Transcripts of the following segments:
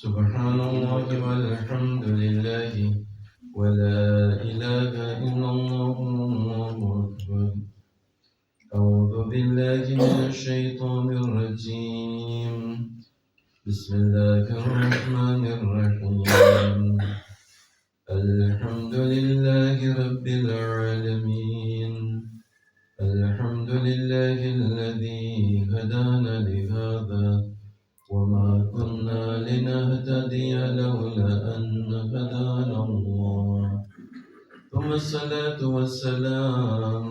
سبحان الله والحمد لله ولا إله إلا الله والله أكبر. أعوذ بالله من الشيطان الرجيم. بسم الله الرحمن الرحيم. الحمد لله رب العالمين. الحمد لله الذي هدانا لهذا وما كنا لنهتدي لولا أن هدانا الله. ثم الصلاة والسلام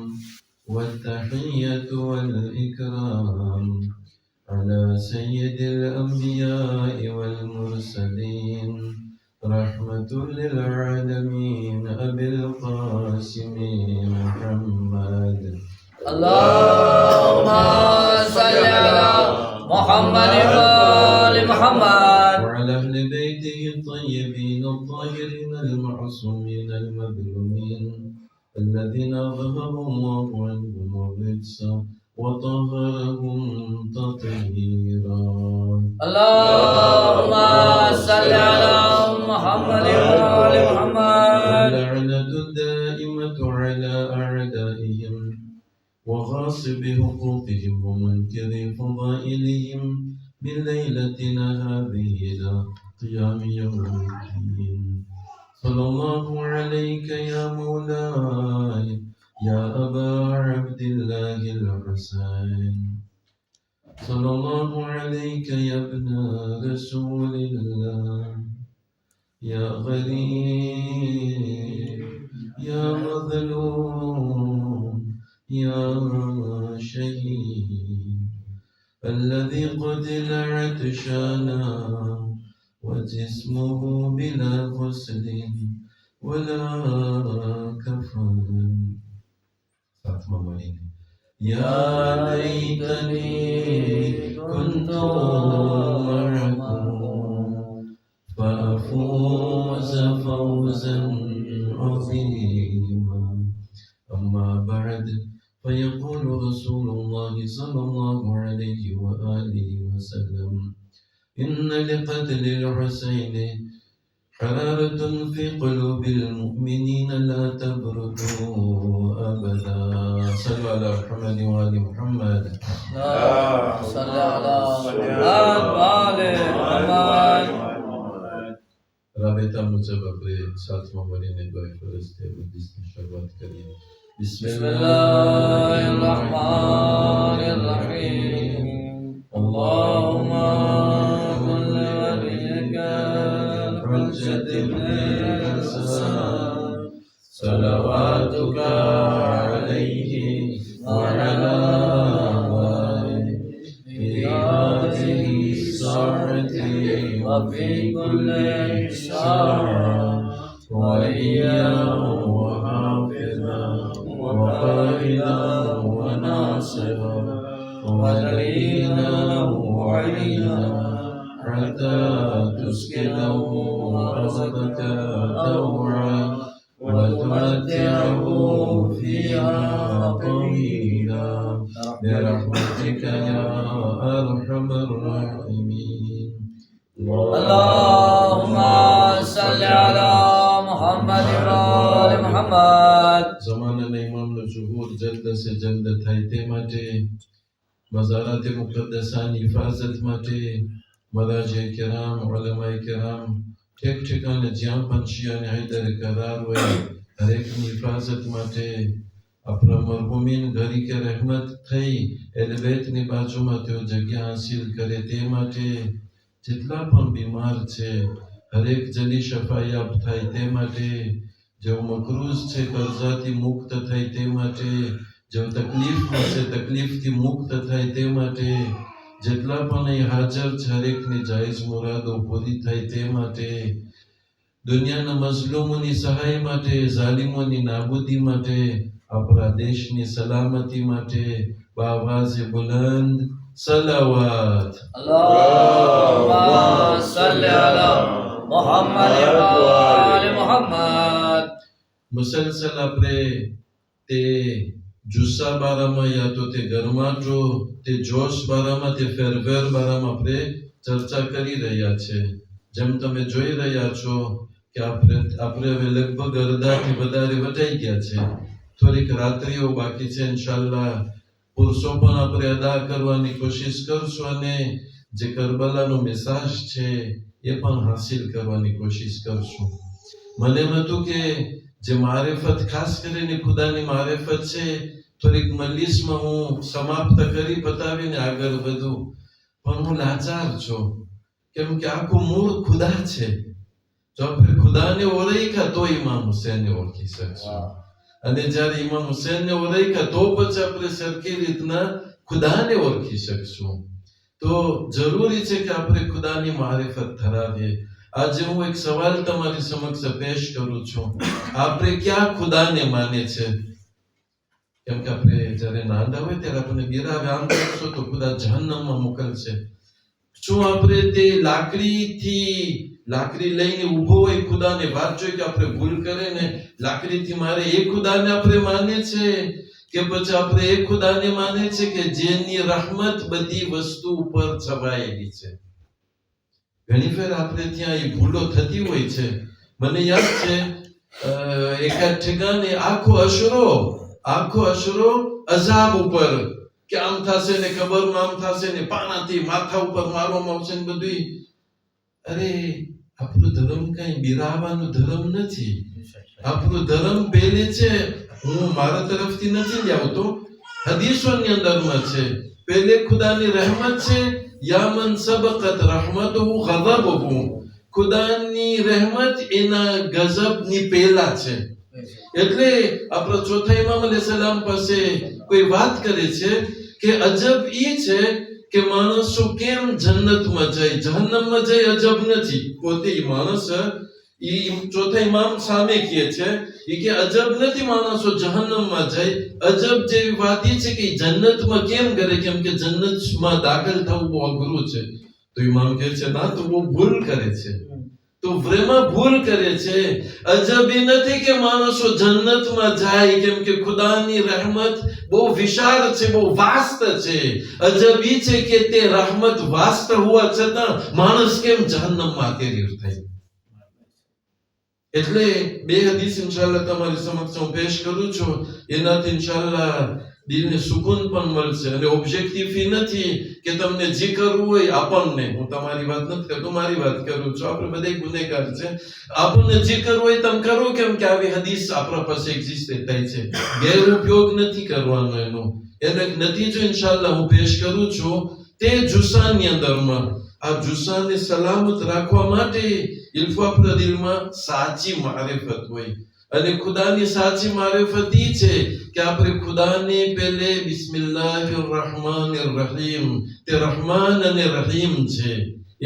والتحية والإكرام على سيد الأنبياء والمرسلين رحمة للعالمين أبي القاسم محمد. اللهم صل على محمد وآل محمد وعلى أهل بيته الطيبين الطاهرين المعصومين المظلومين الذين أذهبوا الله عنهم الرجس وطهرهم تطهيرا. اللهم صل على محمد وآل محمد. واللعنة الدائمة على أعدائهم وغاصب حقوقهم ومنكر فضائلهم من ليلتنا هذه إلى قيام يوم الدين. صلى الله عليك يا مولاي يا أبا عبد الله الحسين. صلى الله عليك يا ابن رسول الله يا غريب يا مظلوم يا شهيد الذي قتل عطشانا وجسمه بلا غسل ولا كفن. يا ليتني كنت معكم فأفوز فوزا عظيما. أما بعد فيقول رسول الله صلى الله عليه وآله وسلم: إن لقتل الحسين حرارة في قلوب المؤمنين لا تبرد أبدا. صلوا على محمد وآل محمد. اللهم صل على محمد وآل محمد. رابطہ मुझे अपने साथियों मरीने दुआ फरस्ते बंदिश की शुरुआत करिए. बिस्मिल्लाहिर्रहमानिर्रहीम. اللهم كن وليك الحجة بن الحسن صلواتك عليه وعلى آله في هذه الساعة وفي كل ساعة وليا وحافظا وقائدا وناصرا ودليلا وعينا حتى تسكنه أرضك طوعا وتمتعه فيها طويلا برحمتك يا أرحم الراحمين. اللهم صل على محمد وآل محمد. ज़माने इमाम ज़ुहूर जल्द से जल्द થાય તે માટે મઝારાત મુકદ્દસાની હિફાજત માટે મરાજે કિરામ ઉલમાએ કિરામ ઠેક ઠેકાણે જ્યાં પણ શિયાને હૈદર કરાર હોય હરેકની હિફાજત માટે આપણા મરહુમીન ઘરી કે રહેમત થઈ એલબેતની બાજુમાં તેઓ જગ્યા હાસિલ કરે તે માટે જેટલા પણ બીમાર છે હરેક જલ્દી શફાયાબ થાય તે માટે જેઓ મકરૂઝ છે કર્જાથી મુક્ત થાય તે માટે જેઓ તકલીફમાં છે તકલીફથી મુક્ત થાય તે માટે જેટલા પણ અહીં હાજર છે હરેકની જાયઝ મુરાદો પૂરી થાય તે માટે દુનિયાના મઝલૂમોની સહાય માટે ઝાલિમોની નાબૂદી માટે આપણા દેશની સલામતી માટે બાવાઝે બુલંદ સલાવત. اللهم صل على محمد وآل محمد. મુસલસલ આપણે તે જુસ્સા બારામાં યા તો તે ગરમાટો તે જોશ બારામાં તે ફેરવેર બારામાં આપણે ચર્ચા કરી રહ્યા છે. જેમ તમે જોઈ રહ્યા છો કે આપણે હવે લગભગ અડધાથી વધારે વટાઈ ગયા છે. થોડીક રાત્રિઓ બાકી છે. ઇન્શાલ્લાહ પુરુષો પણ આપણે અદા કરવાની કોશિશ કરશું અને જે કરબલાનો મેસાજ છે એ પણ હાસિલ કરવાની કોશિશ કરશું. મને એમ હતું કે જે મારેફત ખાસ કરીને ખુદાની મારેફત છે થોડીક મજલિસમાં હું સમાપ્ત કરી પતાવીને આગળ વધું, પણ હું લાચાર છું કેમ કે આખું મૂળ ખુદા છે. જો આપણે ખુદાને ઓળખ્યા તો ઇમામ હુસેનને ઓળખી શકશું, અને જ્યારે ઇમામ હુસેનને ઓળખ્યા તો પછી આપણે સરખી રીતના ખુદાને ઓળખી શકશું. તો જરૂરી છે કે આપણે ખુદાની મારિફત ધરાવીએ. આજે હું એક સવાલ તમારી સમક્ષ પેશ કરું છું. આપણે ક્યાં ખુદાને માને છે? કેમ કે આપણે જ્યારે નાના હોય ત્યારે આપણને બિરાવે આમ કરશો તો ખુદા જહન્નમમાં મોકલશે. શું આપણે તે લાકડી લઈને ઊભો હોય ખુદાને વાત જોઈ કે આપણે ભૂલ કરે ને લાકડીથી મારે એ ખુદાને આપણે માને છે કે પછી આપણે એ ખુદાને માને છે કે જેની રહેમત બધી વસ્તુ ઉપર છવાયેલી છે? ઘણી ફેર આપણે ત્યાં એ ભૂલો થતી હોય છે. મને યાદ છે એકાદ ઠેકાણે આખો અશરો અઝાબ ઉપર કે આમ થશે ને કબરમાં આમ થશે ને પાનાથી માથા ઉપર મારવામાં આવશે ને બધું. અરે આપણું ધર્મ કઈ બિરાવાનું ધર્મ નથી. આપણું ધર્મ પહેલે છે, હું મારા તરફથી નથી લાવતો, હદીસોની અંદરમાં છે. પહેલે ખુદાની રહેમત છે. યા મન સબકત રહમતુહુ ગઝબુહુ. ખુદાની રહેમત એના ગઝબની પહેલા છે. એટલે આપણો ચોથા ઇમામ અલૈહિસ્સલામ પાસે કોઈ વાત કરે છે કે અજબ ઈ છે કે માણસો કેમ જન્નતમાં જાય, જહન્નમમાં જાય અજબ નથી. પોતે માણસ ચોથા ઇમામ સામે કહે છે કે અજબ નથી માણસો જહન્નમમાં જાય, અજબ જેવી વાત એ છે કે જન્નતમાં કેમ કરે, કેમ કે જન્નતમાં દાખલ થવું બહુ અઘરું છે. તો ઇમામ કહે છે ના, તો બહુ ભૂલ કરે છે, તો વ્રેમાં ભૂલ કરે છે. અજબ એ નથી કે માણસો જન્નતમાં જાય કેમ કે ખુદાની રહેમત બહુ વિશાળ છે, બહુ વાસ્ત છે. અજબ એ છે કે તે રહેમત વાસ્ત હોવા છતાં માણસ કેમ જહન્નમમાં અકેરીર થાય. એટલે બે હદીસ ઇન્શાલ્લાહ તમારી સમક્ષ હું પેશ કરું છું. એનાથી ઇન્શાલ્લાહ દિલને સુકૂન પણ મળશે. અને ઓબ્જેક્ટિવ નથી કે તમને જે કરવું હોય આપણને, હું તમારી વાત નથી કરતો, મારી વાત કરું છું. આપણે બધા ગુનેગાર છે. આપણને જે કરવું હોય તમે કરો, કેમ કે આવી હદીસ આપણા પાસે એક્ઝિસ્ટ થાય છે. ગેરઉપયોગ નથી કરવાનો એનો નતીજો ઇન્શાલ્લાહ હું પેશ કરું છું. તે જુસ્સાની અંદરમાં આ જુસ્સાને સલામત રાખવા માટે ઇલ્ફાફના દિલમાં સાચી મારિફત હોય. અને ખુદાની સાચી મારિફત ઈ છે કે આપણે ખુદાને પહેલે બિસ્મિલ્લાહિર રહમાનિર રહીમ, તે રહમાન અને રહીમ છે.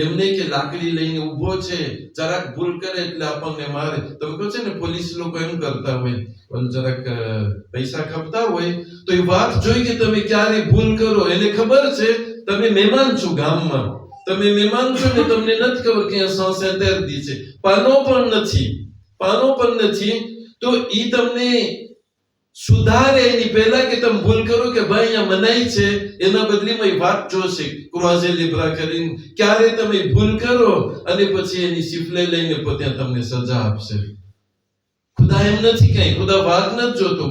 એમને કે લાકડી લઈને ઊભો છે, જરાક ભૂલ કરે એટલે આપણને મારે. તમે કહો છે ને પોલીસ લોકો એમ કરતા હોય, પણ જરાક પૈસા ખપતા હોય તો એ વાત જોઈ કે તમે ક્યારે ભૂલ કરો. એને ખબર છે તમે મહેમાન છો ગામમાં, તમે મહેમાન છો ને તમને નથી ખબર કે 170 દી છે, પાનો પણ નથી, તો ઈ તમને સુધારે એની પહેલા કે તમે ભૂલ કરો કે ભાઈ અહીંયા મનાઈ છે, એના બદલીમાં એ વાત જોશે ક્રોઝે લીબ્રા કરીને ક્યારે તમે ભૂલ કરો અને પછી એની સિફલે લઈને પોતે તમને સજા આપશે. ખુદા એમ નથી કઈ, ખુદા વાત નથી જોતો.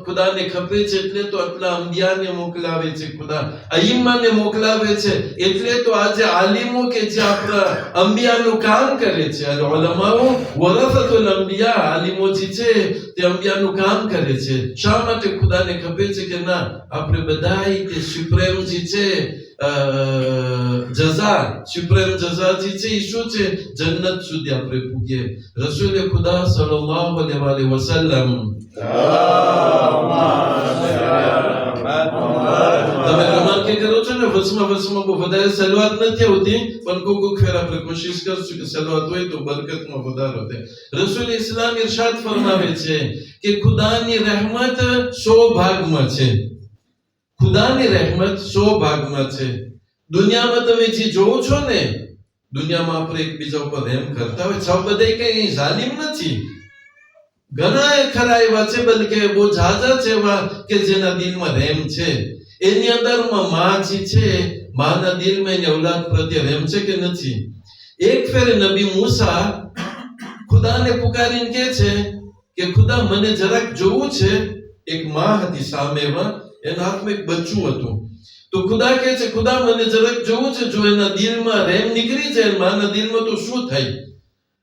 ખુદાને ખપે છે એટલે તો આટલા અંબિયાને મોકલાવે છે, ખુદા અઈમ્માને મોકલાવે છે. એટલે તો આજે આલિમો કે જે આપણા અંબિયાનું કામ કરે છે, અને ઉલમાઓ વરસતુલ અંબિયા, આલિમો જે છે તે અંબિયાનું કામ કરે છે. શા માટે? ખુદાને ખપે છે કે ના, આપણે બધાય તે સુપ્રેમ જે છે સુપ્રેમ જઝા જે છે એ શું છે? જન્નત સુધી આપણે પૂગીએ. રસૂલ ખુદા સલ્લલ્લાહુ અલૈહિ વસલ્લમ તમે રમાકે કરો છો ને વસમાં બહુ વધારે સલવાત નથી આવતી, પણ કોક ફેર આપણે કોશિશ કરશું કે સલવાત હોય તો બરકતમાં વધારો થાય. રસૂલ ઇસ્લામ ઇરશાદ ફરમાવે છે કે ખુદાની રહેમત 100 ભાગમાં છે. ખુદાની રહેમત 100 ભાગમાં છે. દુનિયામાં તમે જે જોવો છો ને, દુનિયામાં આપણે એકબીજા ઉપર રહેમ કરતા હોય, સૌ બધા કઈ જાલિમ નથી. ઘણા ખરા એવા છે, બલકે બહુ ઝાઝા છે એવા કે જેના દિલમાં રહેમ છે. એની અંદરમાં માં જે છે, માના દિલમાં એની ઔલાદ પ્રત્યે રહેમ છે કે નથી? એક ફેરે નબી મૂસા ખુદાને પુકારીને કહે છે કે ખુદા મને જરાક જોવું છે. એક માં હતી સામેમાં, એના હાથમાં એક બચ્ચું હતું. તો ખુદા કહે છે ખુદા મને જરાક જોવું છે, જો એના દિલમાં રહેમ નીકળી જાય માના દિલમાં તો શું થાય?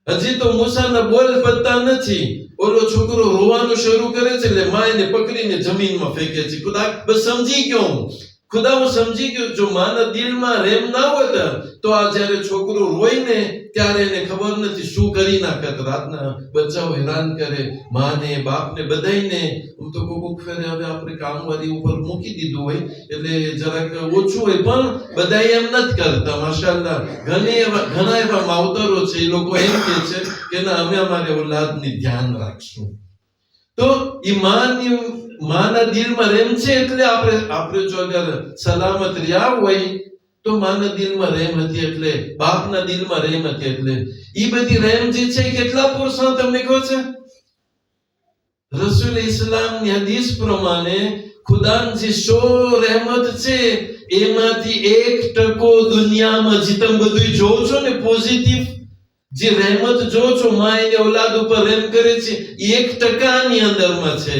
હજી તો મૂસાના બોલ પતતા નથી, ઓલો છોકરો રોવાનું શરૂ કરે છે એટલે માં એને પકડીને જમીનમાં ફેંકે છે. ખુદા બસ સમજી ગયો હું. ખુદા હું સમજી ગયો, જો માના દિલમાં રહેમ ના હોત તો આ જ્યારે છોકરો રોય ને ત્યારે એને ખબર નથી શું કરી નાખત. રાતના બચ્ચાઓ હેરાન કરે માને બાપને બધાયને. હું તો કોક ફેરે હવે આપણે કામવાળી ઉપર મૂકી દીધું હોય એટલે જરાક ઓછું હોય, પણ બધા એમ નથી કરતા. માશાઅલ્લાહ ઘણા એવા માવતરો છે, એ લોકો એમ કહે છે કે ના અમે અમારે ઓલાદની ધ્યાન રાખશું. તો ઈ માના દિલમાં રહેમ છે એટલે આપણે જો અગર સલામત રહ્યા હોય તો માના દિલમાં રહેમ હતી, એટલે બાપના દિલમાં રહેમ હતી. એટલે ઈ બધી રહેમ જે છે કેટલા પુરુષો તમને કહો છે? રસૂલ ઇસ્લામની હદીસ પ્રમાણે ખુદાની 100 રહેમત છે, એમાંથી 1% દુનિયામાં જે તમે બધું જોવો છો ને પોઝિટિવ જે રહેમત જો છો, માં એને ઓલાદ ઉપર રહેમ કરે છે, 1% ની અંદરમાં છે.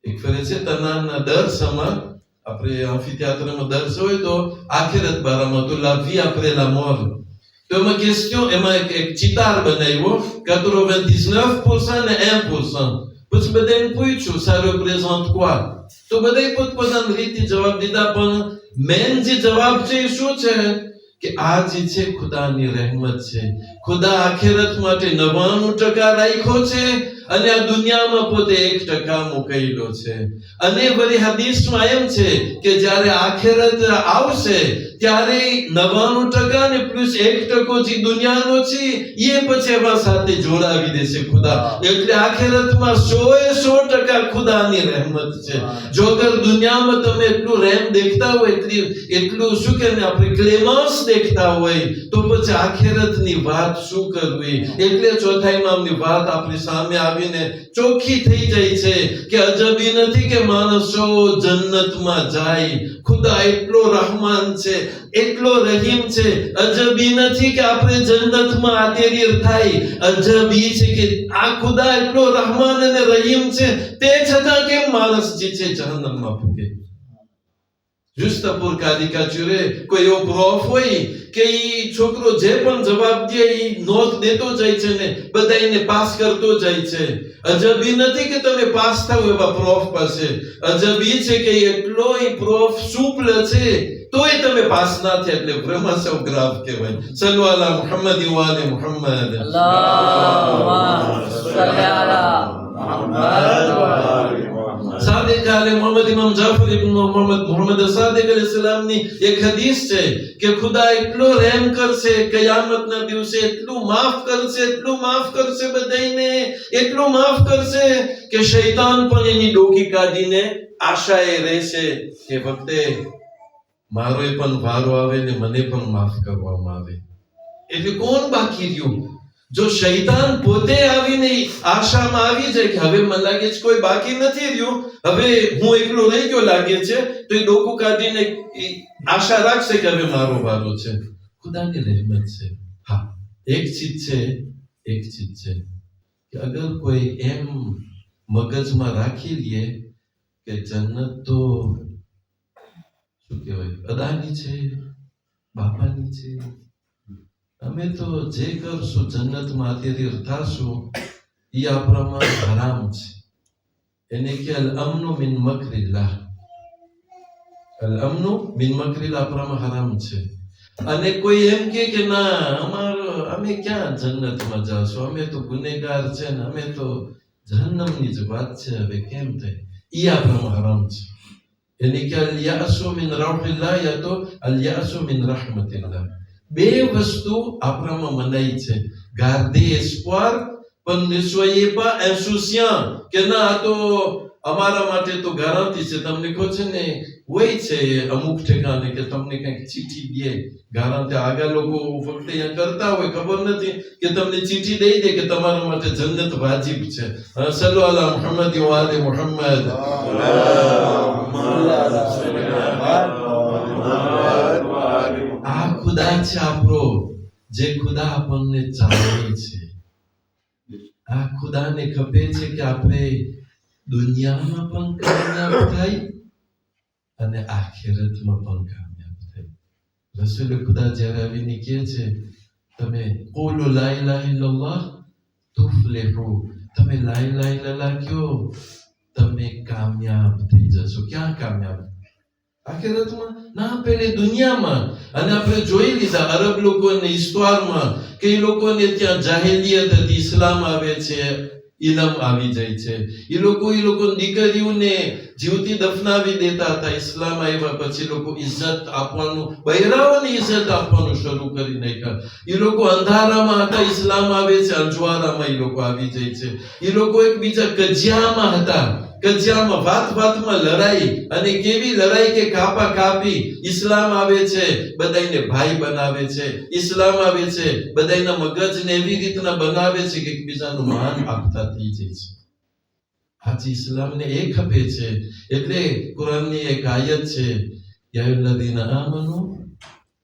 એક ફરે છે તનાના દર્શમાં, આપણે એમ્ફીથિયેટરમાં દર્શ હોય તો આખિરત બારામાં તો la vie après la mort. તો એમાં ક્વેશ્ચન, એમાં એક ચિતાર બનાવ્યો 99% ને 1%. પછી બધાને પૂછ્યું ça représente quoi? તો બધાએ પોતપોતાની રીતે જવાબ દીધા, પણ મેન જે જવાબ છે એ શું છે કે આ જે છે ખુદાની રહેમત છે. ખુદા આખિરત માટે 99% રાખ્યો છે અને આ દુનિયામાં પોતે 1% મૂકેલો છે. અને વળી હદીસમાં એમ છે કે જ્યારે આખિરત આવશે ત્યારે 99% ને પ્લસ 1% જે દુનિયાનો છે એ પછી એમાં સાથે જોડાવી દેશે ખુદા. એટલે આખિરતમાં 100% ખુદાની રહેમત છે. જો અગર દુનિયામાં તમે એટલું રહેમ દેખતા હોય, એટલું શું કે આપણે ક્લેમન્સ દેખતા હોય, તો પછી આખિરતની વાત શું કરવી? એટલે ચોથા ઇમામની વાત આપણી સામે આવીને ચોખ્ખી થઈ જાય છે કે અજબી નથી કે માણસો જન્નતમાં જાય. ખુદા એટલો રહમાન છે, એટલો રહીમ છે. અજબી નથી કે આપણે જન્નતમાં આતેરીર થાય. અજબી છે કે આ ખુદા એટલો રહમાન અને રહીમ છે, તે છતાં કેમ માણસ જે છે જહન્નમમાં ભૂગે? જુસ્તપુર કાદિકાચુરે કોઈ એવો પ્રોફ હોય કે ઈ છોકરો જે પણ જવાબ દે ઈ નોટ દેતો જાય છે ને બધાને પાસ કરતો જાય છે. અજબી નથી કે તમે પાસ થાવ એવા પ્રોફ પાસે. અજબી છે કે એટલો ઈ પ્રોફ સુપલ છે તોય તમે પાસ ના થયા, એટલે બ્રહ્મસવ ગ્રાફ કહેવાય. સલ્લુ અલા મુહમ્મદ વ આલે મુહમ્મદ. અલ્લાહુમ્મા સલ્લી અલા મુહમ્મદ વ આલે સાદિક આલે મુહમ્મદ ઇમામ જાફર ઇબ્ન મુહમ્મદ સાદિક અલૈહિસ્સલામની એક હદીસ છે કે ખુદા એટલો રહેમ કરશે કયામતના દિવસે, એટલું માફ કરશે, એટલું માફ કરશે બધાયને, એટલું માફ કરશે કે શૈતાન પણ એની ડોકી કાઢીને આશાએ રહેશે કે વખતે મારો પણ વારો આવે ને મને પણ માફ કરવામાં આવે. એટલે કોણ બાકી રહ્યું? જો શૈતાન પોતે આવીને આશામાં આવી જાય કે હવે મને લાગે છે કોઈ બાકી નથી રહ્યું, હવે હું એકલો રહી ગયો લાગે છે, તો એ ડોકું કાઢીને આશા રાખશે કે હવે મારો વારો છે. ખુદાની રહેમત છે. હા, એક ચીજ છે કે અગર કોઈ એમ મગજમાં રાખી લે કે જન્નત તો શું કહેવાય અદાની છે, બાપાની છે, અમે તો જે કરશું જન્નતમાં અત્યારે થશું, એ આપણામાં હરામ છે. એને કે અલ અમનુ મિન મકરિલ્લાહ. અલ અમનુ મિન મકરિલ્લાહ આપણામાં હરામ છે. અને કોઈ એમ કે ના અમે ક્યાં જન્નતમાં જાશું, અમે તો ગુનેગાર છે ને અમે તો જહન્નમની જ વાત છે, હવે કેમ થાય? એ આપણામાં હરામ છે. એને કે અલ યાસુ મિન રૌહિલ્લાહ યા તો અલ યાસુ મિન રહમતિલ્લાહ. બે વસ્તુ આપણામાં મનાઈ છે. garder espoir પણ ne soyez pas insouciant કે ના આ તો અમારા માટે તો ગારંટી છે. તમને કહો છે ને હોય છે અમુક ઠેકાણે કે તમને કંઈક ચીઠી દે ગારંટી, આગળ લોકો ફક્ત અહીંયા કરતા હોય, ખબર નથી કે તમને ચીઠી દઈ દે કે તમારા માટે જન્નત વાજિબ છે. સલ્લુ અલા મુહમ્મદ વ આલે મુહમ્મદ. આ ખુદા છે આપણો જે ખુદા આપણને ચાલે છે, આ ખુદાને ખપે છે કે આપણે દુનિયામાં પણ કામયાબ થાય અને આખિરતમાં પણ કામયાબ થાય. રસૂલ ખુદા જ્યારે આવીને કહે છે, તમે કોલો લા ઇલાહા ઇલ્લલ્લાહ તુફલિહુ, તમે લા ઇલાહા ઇલ્લલ્લાહ કહો, તમે કામયાબ થઈ જશો. ક્યાં કામયાબ? આખિરતમાં ના, પેલે દુનિયામાં. અને આપણે જોઈ લીધા અરબ લોકોને ઈશ્વરમાં કે એ લોકોને ત્યાં જાહેલિયત હતી, ઇસ્લામ આવે છે, ઇલમ આવી જાય છે. એ લોકો દીકરીઓને જીવતી દફનાવી દેતા હતા. ઇસ્લામ આવ્યા પછી લોકો ઇજ્જત આપવાનું, બૈરાઓને ઇજ્જત આપવાનું શરૂ કરી નાખ્યા. એ લોકો અંધારામાં હતા, ઇસ્લામ આવે છે, અંજવારામાં એ લોકો આવી જાય છે. એ લોકો એકબીજા કજિયામાં હતા, કજિયામાં વાતમાં લડાઈ, અને કેવી લડાઈ કે કાપા કાપી. ઇસ્લામ આવે છે, બધાને ભાઈ બનાવે છે. ઇસ્લામ આવે છે, બધાના મગજને એવી રીતના બનાવે છે કે એકબીજાનું માન આપતા થઈ જાય છે. આજે ઇસ્લામને એ ખપે છે. એટલે કુરાનની એક આયત છે, યા અય્યુહલ્લઝીના આમનુ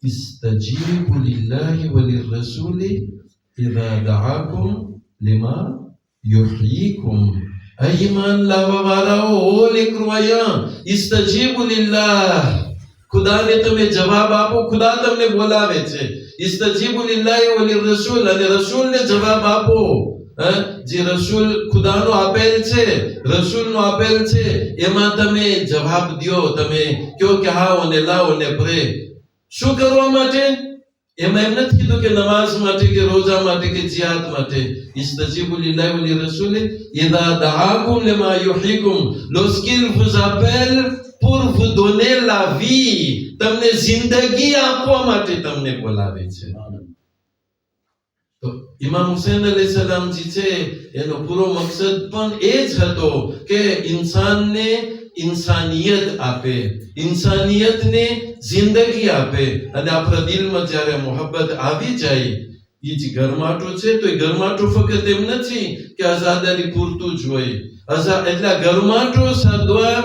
ઇસ્તજીબુ લિલ્લાહિ વલિર્રસૂલી ઇઝા દઆકુમ લિમા યુહયીકુમ. ઈમાન લાવવા વાળાઓ, ઓ લેકરુયા, ઇસ્તજીબુ લિલ્લાહ, ખુદાને તમે જવાબ આપો. ખુદા તમને બોલાવે છે. ઇસ્તજીબુ લિલ્લાહિ વલિર્રસૂલ, અને રસૂલને જવાબ આપો. જે રસૂલ ખુદાનો આપેલ છે, રસૂલનો આપેલ છે, એમાં તમે જવાબ દો. તમે કહો કે હા ઓને લાવો ને પ્રે. શું કરવા માટે? એમાં એમ નથી કીધું કે નમાઝ માટે કે રોજા માટે કે જિહાદ માટે. ઇસ્તજીબુ લિલ્લાહિ વલિર્રસૂલ ઇઝા દઆકુમ લિમા યુહયીકુમ, lorsqu'il vous appelle pour vous donner la vie, તમને જિંદગી આપવા માટે તમને બોલાવે છે. તો ઇમામ હુસૈન અલૈહિસ્સલામ જી છે, એનો પૂરો મકસદ પણ એ જ હતો કે ઇન્સાનને ઇન્સાનિયત આપે, ઇન્સાનિયતને જિંદગી આપે. અને આપણા દિલમાં જ્યારે મોહબ્બત આવી જાય, એ જ ગરમાટો છે. તો એ ગરમાટો ફક્ત એમ નથી કે આઝાદારી પૂરતું જ હોય. એટલે ગરમાટો ça doit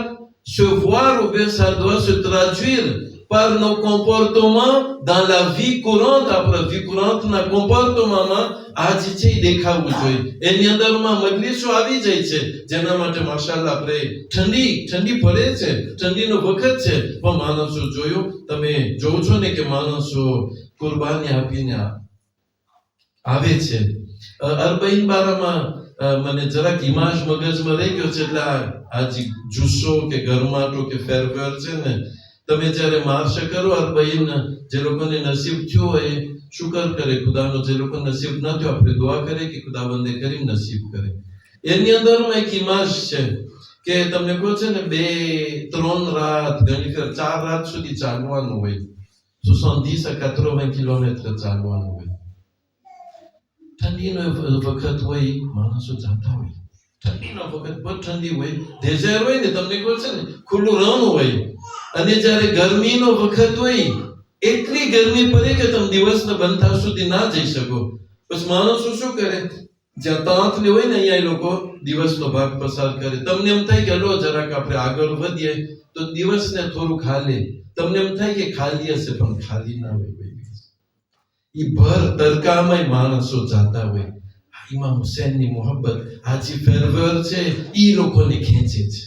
se voir ou bien ça doit se traduire par nos comportements dans la vie courante. આપણા vie courante ના comportementમાં આ જે છે એ દેખાવું જોઈએ. એની અંદરમાં મજલિસો આવી જાય છે, જેના માટે માશાઅલ્લાહ આપણે ઠંડી પડે છે, ઠંડીનો વખત છે, પણ માણસો જોયું, તમે જોવો છો ને કે માણસો કુરબાની આપીને આવે છે. અરબઈન બારામાં મને જરાક ઇમાજ મગજમાં રહી ગયો છે. એટલે આ જે જુસ્સો કે ગરમાટો કે ફેરફેર છે ને, તમે જ્યારે માર્શ કરો અરબઈન, જે લોકોને નસીબ થયો હોય શુકર કરે ખુદાનો, જે લોકો નસીબ ન થયો આપણે દુઆ કરીએ કે ખુદાવંદે કરીમ નસીબ કરે. એની અંદરમાં એક ઇમાજ છે કે તમને કહો છે ને 2-3 રાત, ઘણી વાર 4 રાત સુધી ચાલવાનું હોય, 70 à 80 કિલોમીટર ચાલવાનું હોય. ઠંડીનો વખત હોય, માણસો જાતા હોય. ઠંડીનો વખત બહુ ઠંડી હોય, ડેઝર્ટ હોય ને, તમને કહો છે ને ખુલ્લું રણ હોય. અને જ્યારે ગરમીનો વખત હોય, એટલી ગરમી પડે કે તમે દિવસના બંધા સુધી ના જઈ શકો. પછી માણસો શું કરે, જ્યાં તાંતલી હોય ને અહીંયા એ લોકો દિવસનો ભાગ પસાર કરે. તમને એમ થાય કે લો જરાક આપણે આગળ વધીએ તો દિવસને થોડું ખાલી, તમને એમ થાય કે ખાલી હશે, પણ ખાલી ના હોય. એ ભર તડકામાં માણસો જાતા હોય. ઇમામ હુસૈનની મોહબ્બત, આ જે ફેરવેર છે, એ લોકોને ખેંચે છે.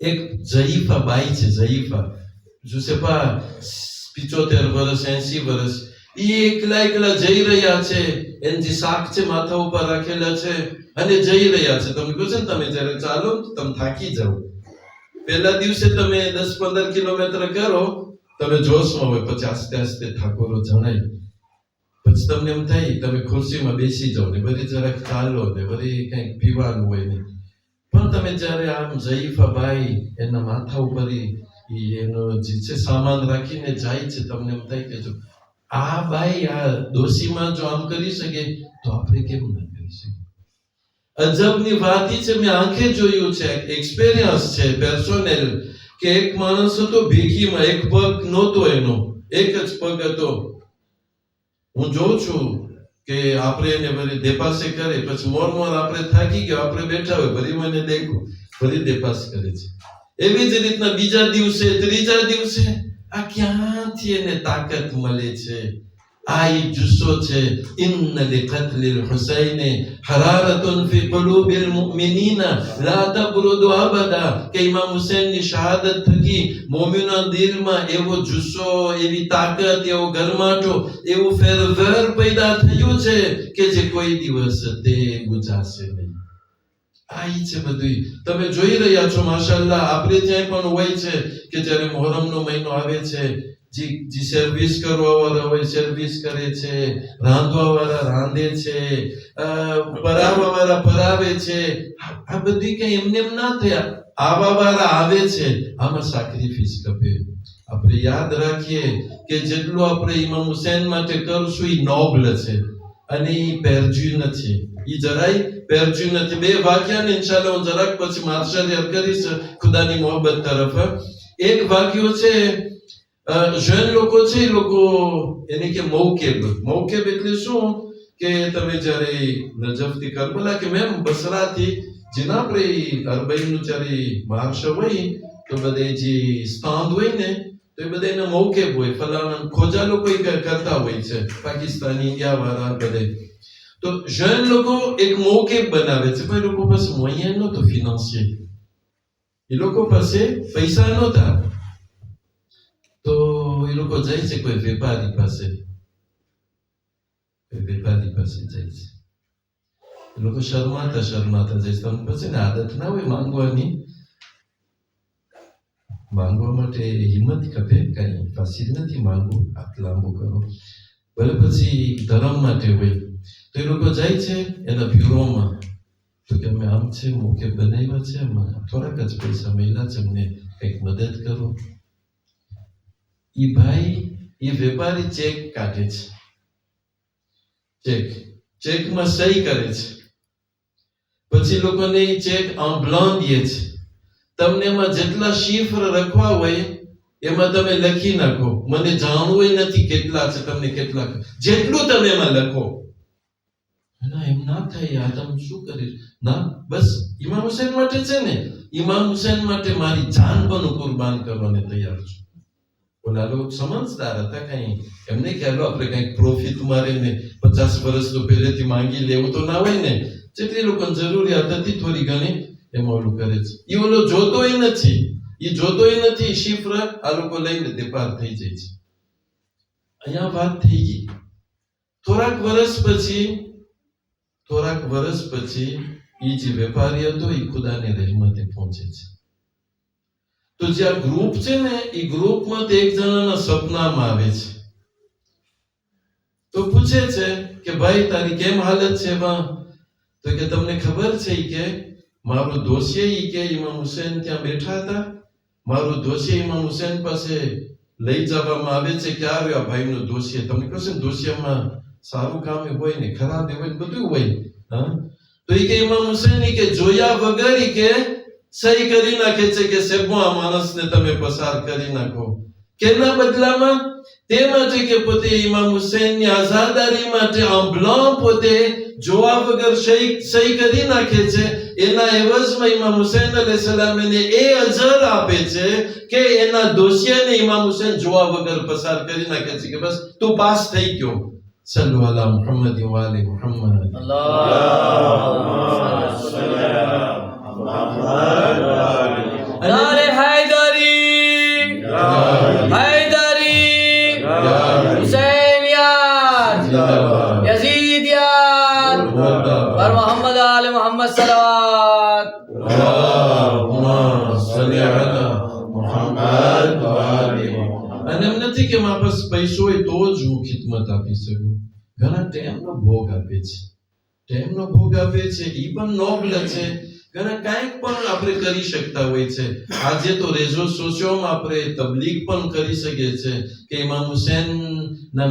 એક ઝઈફા બાઈ છે, ઝઈફા, je sais pas 75 વર્ષ 80 વર્ષ, એ એકલા જઈ રહ્યા છે. એની જે શાક છે માથા ઉપર રાખેલા છે અને જઈ રહ્યા છે. તમે કહો છો ને, તમે જ્યારે ચાલો તમે થાકી જાઓ. પહેલા દિવસે તમે 10-15 કિલોમીટર કરો, તમે જોશમાં હોય, પછી આસ્તે આસ્તે થાકોરો જણાય. પછી તમને એમ થાય તમે ખુરશીમાં બેસી જાઓ ને વળી જરાક ચાલો ને વળી કંઈક પીવાનું હોય ને. પણ તમે જ્યારે આમ ઝઈફા બાઈ એના માથા ઉપર એનો જે છે સામાન રાખીને જાય છે, તમને એમ થાય કે જો આ બાઈ આ દોશીમાં જો આમ કરી શકે તો આપણે કેમ ના કરી શકીએ. અજબની વાત છે, મેં આંખે જોયું છે, એક્સપિરિયન્સ છે પર્સનલ, કે એક માણસ હતો ભીખીમાં, એક પગ નહોતો એનો, એક જ પગ હતો. હું જોઉં છું કે આપણે એને વળી દેપાસે કરે, પછી મોર આપણે થાકી ગયો, આપણે બેઠા હોય, વળી મને દેખો વળી દેપાસ કરે છે. એવી જ રીતના બીજા દિવસે, ત્રીજા દિવસે આ ક્યાંથી એને તાકાત મળે છે, આ ઈ જુસ્સો છે. ઇન્ન લિકત્લિલ હુસૈન હરારતુન ફી કુલુબિલ મુમિનીન લા તબરુદુ અબદા, કે ઇમામ હુસૈનની શહાદત થકી મોમિનોના દિલમાં એવો જુસ્સો, એવી તાકાત, એવો ગરમાટો, એવું ફેરફાર પેદા થયું છે કે જે કોઈ દિવસ તે બુજાશે નહીં. આ ઈ છે બધું. તમે જોઈ રહ્યા છો માશાઅલ્લાહ, આપણે ત્યાં પણ હોય છે કે જ્યારે મુહર્રમનો મહિનો આવે છે, જે સર્વિસ કરવા વાળા હોય સર્વિસ કરે છે, રાંધવા વાળા રાંધે છે, પરાવવા વાળા પરાવે છે. આ બધી કઈ એમને એમ ના થયા, આવા વાળા આવે છે, આમાં સેક્રિફાઈસ કપે. આપણે યાદ રાખીએ કે જેટલું આપણે ઇમામ હુસૈન માટે કરશું એ નોબલ છે અને એ પેરજ્યુ નથી, એ જરાય પેરજ્યુ નથી. બે વાક્યાને ઇન્શાઅલ્લાહ હું જરાક પછી માર્શલ કરીશ ખુદાની મોહબ્બત તરફ. એક વાક્યો છે, જૈન લોકો છે, એ લોકો એને કે મૌકેબ. મૌકેબ એટલે શું કે તમે જ્યારે નજફથી કરબલા કે મેમ બસરાથી જેના આપણે અરબઈનું જ્યારે માર્શ હોય તો બધે જે સ્થાન હોય ને તો એ બધા એના મૌકેબ હોય. ફલાણા ખોજા લોકો કરતા હોય છે, પાકિસ્તાની, ઇન્ડિયા વાળા બધે. તો જૈન લોકો એક મૌકેબ બનાવે છે, પણ એ લોકો પાસે મોયન નહોતું ફિનાન્સિયર, એ લોકો પાસે પૈસા નહોતા. તો એ લોકો જાય છે કોઈ વેપારી પાસે, જાય છે. એ લોકો શરમાતા જાય છે. તમને પછી ને આદત ના હોય માંગવાની, માંગવા માટે હિંમત ખપે, કઈ ફાંસી નથી માંગવું, હાથ લાંબુ કરો. ભલે પછી ધર્મ માટે હોય તો એ લોકો જાય છે એના બ્યુરોમાં, તો કે અમે આમ છે, મોકે બનાવ્યા છે, થોડાક જ પૈસા મળ્યા છે, અમને કંઈક મદદ કરો. ઈ ભાઈ, એ વેપારી ચેક કાઢે છે, ચેકમાં સહી કરે છે, પછી લોકોને એ ચેક આંભળાં દે છે. તમને એમાં જેટલા શિફ્ર રખવા હોય એમાં તમે લખી નાખો, મને જાણવું નથી કેટલા છે, તમને કેટલા, જેટલું તમે એમાં લખો. ના એમ ના થાય, આ તમે શું કરીશ? ના, બસ ઇમામ હુસૈન માટે છે ને, ઇમામ હુસૈન માટે મારી જાન પણ કુરબાન કરવાને તૈયાર છું. ઓલા લોકો સમજદાર હતા, કઈ એમને કહેલો આપણે કઈક પ્રોફિટ મારીને 50 વર્ષ પહેલેથી માંગી લેવું તો ના હોય ને. જેટલી લોકોને જરૂરિયાત હતી થોડી ઘણી એમાં ઓલું કરે છે. એ ઓલો જોતોય નથી, શિફ્ર આ લોકો લઈને દેપાર થઈ જાય છે. અહીંયા વાત થઈ ગઈ. થોડાક વર્ષ પછી એ જે વેપારી હતો એ ખુદાની રહેમતે પહોંચે છે. તો જે આ ગ્રુપ છે ને, એ ગ્રુપમાં એક જણાના સપનામાં આવે છે. તો પૂછે છે કે ભાઈ તારી કેમ હાલત છે બા? તો કે તમને ખબર છે કે મારો દોષિયે કે ઇમામ હુસૈન ત્યાં બેઠા હતા, મારો દોષિયે ઇમામ હુસૈન પાસે લઈ જવામાં આવે છે. કે આવ્યા ભાઈનો દોષિયે, તમને કહે છે ને દોષિયામાં સારું કામ હોય ને ખરાબ હોય બધું હોય. તો એ કે ઇમામ હુસૈન કે જોયા વગર કે સહી કરી નાખે છે કે સેબો આ માણસને તમે પસાર કરી નાખો. કેના બદલામાં? તે માટે કે પોતે ઇમામ હુસૈનની આઝાદારી માટે આંભળાં પોતે જોવા વગર સહી કરી નાખે છે. એના એવજમાં ઇમામ હુસૈન અલૈહિસ્સલામ એને એ અજર આપે છે કે એના દોષિયાને ઇમામ હુસૈન જોવા વગર પસાર કરી નાખે છે કે બસ તું પાસ થઈ ગયો. સલ્લુ અલા મુહમ્મદ વ આલી મુહમ્મદ. અલ્લાહુમ્મા સલ્લી અલા મુહમ્મદ વ આલી મુહમ્મદ. નારે हैदरी, हुसैनियत, यजीदियत, और मोहम्मद आले मोहम्मद सलावत. अल्लाहुम्मा सल्ली अला मुहम्मद व आली मुहम्मद. અને એમ નથી કે મારા પાસે પૈસો હોય તો જ હું ખિદમત આપી શકું. ઘણા ટાઈમનો ભોગ આપે છે, એ પણ નોબલ છે. ઘણા કાંઈક પણ આપણે કરી શકતા હોય છે. આજે તો રેઝો સોશિયોમાં આપણે તબલીગ પણ કરી શકીએ છીએ કે ઇમામ હુસૈન ના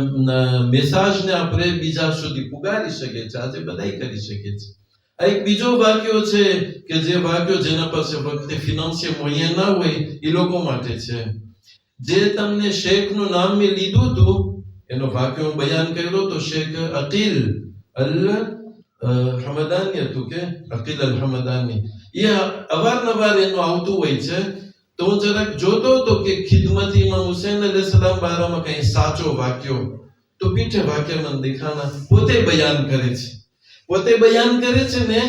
મેસેજને આપણે બીજા સુધી પુગાડી શકીએ છીએ. આજે બધાય કરી શકીએ છીએ. આ એક બીજો વાક્યો છે કે જે વાક્યો જેના પાસે વખતે ફિનાન્સિયલ મોયન ના હોય એ લોકો માટે છે. જે તમને શેખનું નામ મેં લીધું હતું એનો વાક્ય હું બયાન કર્યો તો શેખ અકીલ અલ હમદાની હતું કે અકીલ અલ હમદાની. એ અવારનવાર એનું આવતું હોય છે. તો હું જરાક જોતો હતો કે ખિદમત ઇમામ હુસૈન અલૈહિસ્સલામ બારામાં કઈ સાચો વાક્યો. તો तो पीठे वाक्य मन दिखाना पोते बयान करे छे ने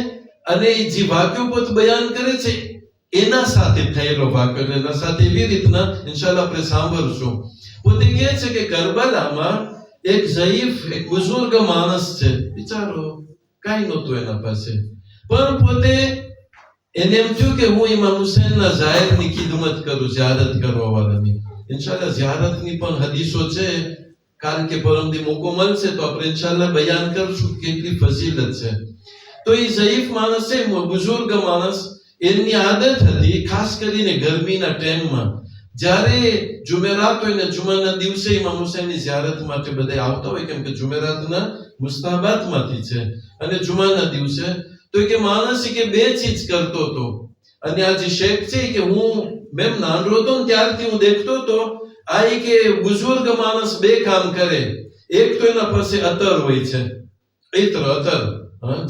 અને જે વાક્યો પોત બયાન કરે છે એના સાથે થયેલો વાક્ય એના સાથે એવી રીતના ઇન્શાઅલ્લાહ આપણે સાંભળશું. પોતે કહે છે કે કરબલામાં એક ઝઈફ એક બુઝુર્ગ માણસ છે, બિચારો કાંઈ નહોતું એના પાસે, પણ પોતે એને એમ થયું કે હું ઇમામ હુસૈનના ઝાહિરની ખિદમત કરું, ઝિયારત કરવા વાળાની. ઇન્શાઅલ્લાહ ઝિયારતની પણ હદીસો છે, કારણ કે પરમદી મોકો મળશે તો આપણે ઇન્શાઅલ્લાહ બયાન કરશું કેટલી ફઝીલત છે. તો એ ઝઈફ માણસ છે, બુઝુર્ગ માણસ, એની આદત હતી ખાસ કરીને ગરમીના ટાઈમમાં જ્યારે જુમેરાત હોય ને જુમાના દિવસે ઇમામ હુસૈનની ઝિયારત માટે બધા આવતા હોય, કેમ કે જુમેરાતના મુસ્તાહબાતમાંથી છે અને જુમાના દિવસે તો કે માણસ કે બે ચીજ કરતો હતો. અને આ જે શેખ છે કે હું મેં નાનો હતો ને ત્યારથી હું દેખતો હતો આ કે બુઝુર્ગ માણસ બે કામ કરે. એક તો એના પાસે અત્તર હોય છે, અત્તર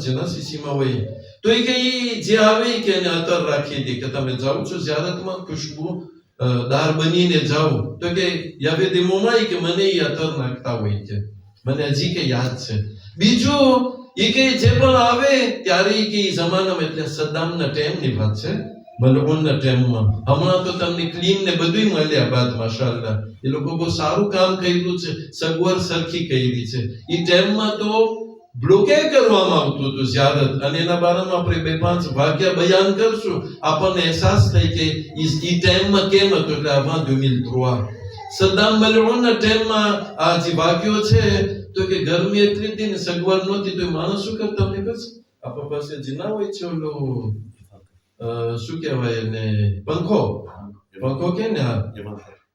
જેના શીશીમાં હોય તો એ કે જે આવે કે એને અત્તર રાખી દે કે તમે જાઓ છો ઝિયારતમાં ખુશ્બુ દાર બનીને જાઓ, તો કે યાવેદી મોમાઈ કે મને એ અત્તર નાખતા હોય કે મને હજી કે યાદ છે. બીજું એ કે જે પણ આવે ત્યારે એ કે જમાનામાં એટલે સદ્દામના ટાઈમની વાત છે, મલઉનના ટાઈમમાં. હમણાં તો તમને ક્લીન ને બધું મળ્યા બાદ માશાઅલ્લાહ એ લોકો બહુ સારું કામ કર્યું છે, સગવડ સરખી કરી છે. એ ટાઈમમાં તો બ્લોકેડ કરવામાં આવતું હતું ઝિયારત, અને એના બારામાં આપણે બે પાંચ વાક્ય બયાન કરશું, આપણને અહેસાસ થાય કે એ ટાઈમમાં કેમ હતું. એટલે avant 2003 સદ્દામ મલઉનના ટાઈમમાં આ જે વાક્યો છે તો કે ગરમી એટલી હતી ને સગવડ નહોતી તો માણસ શું કરતા તમને ખબર છે, આપણા પાસે જીના હોય છે ઓલો શું કહેવાય એને પંખો કે ને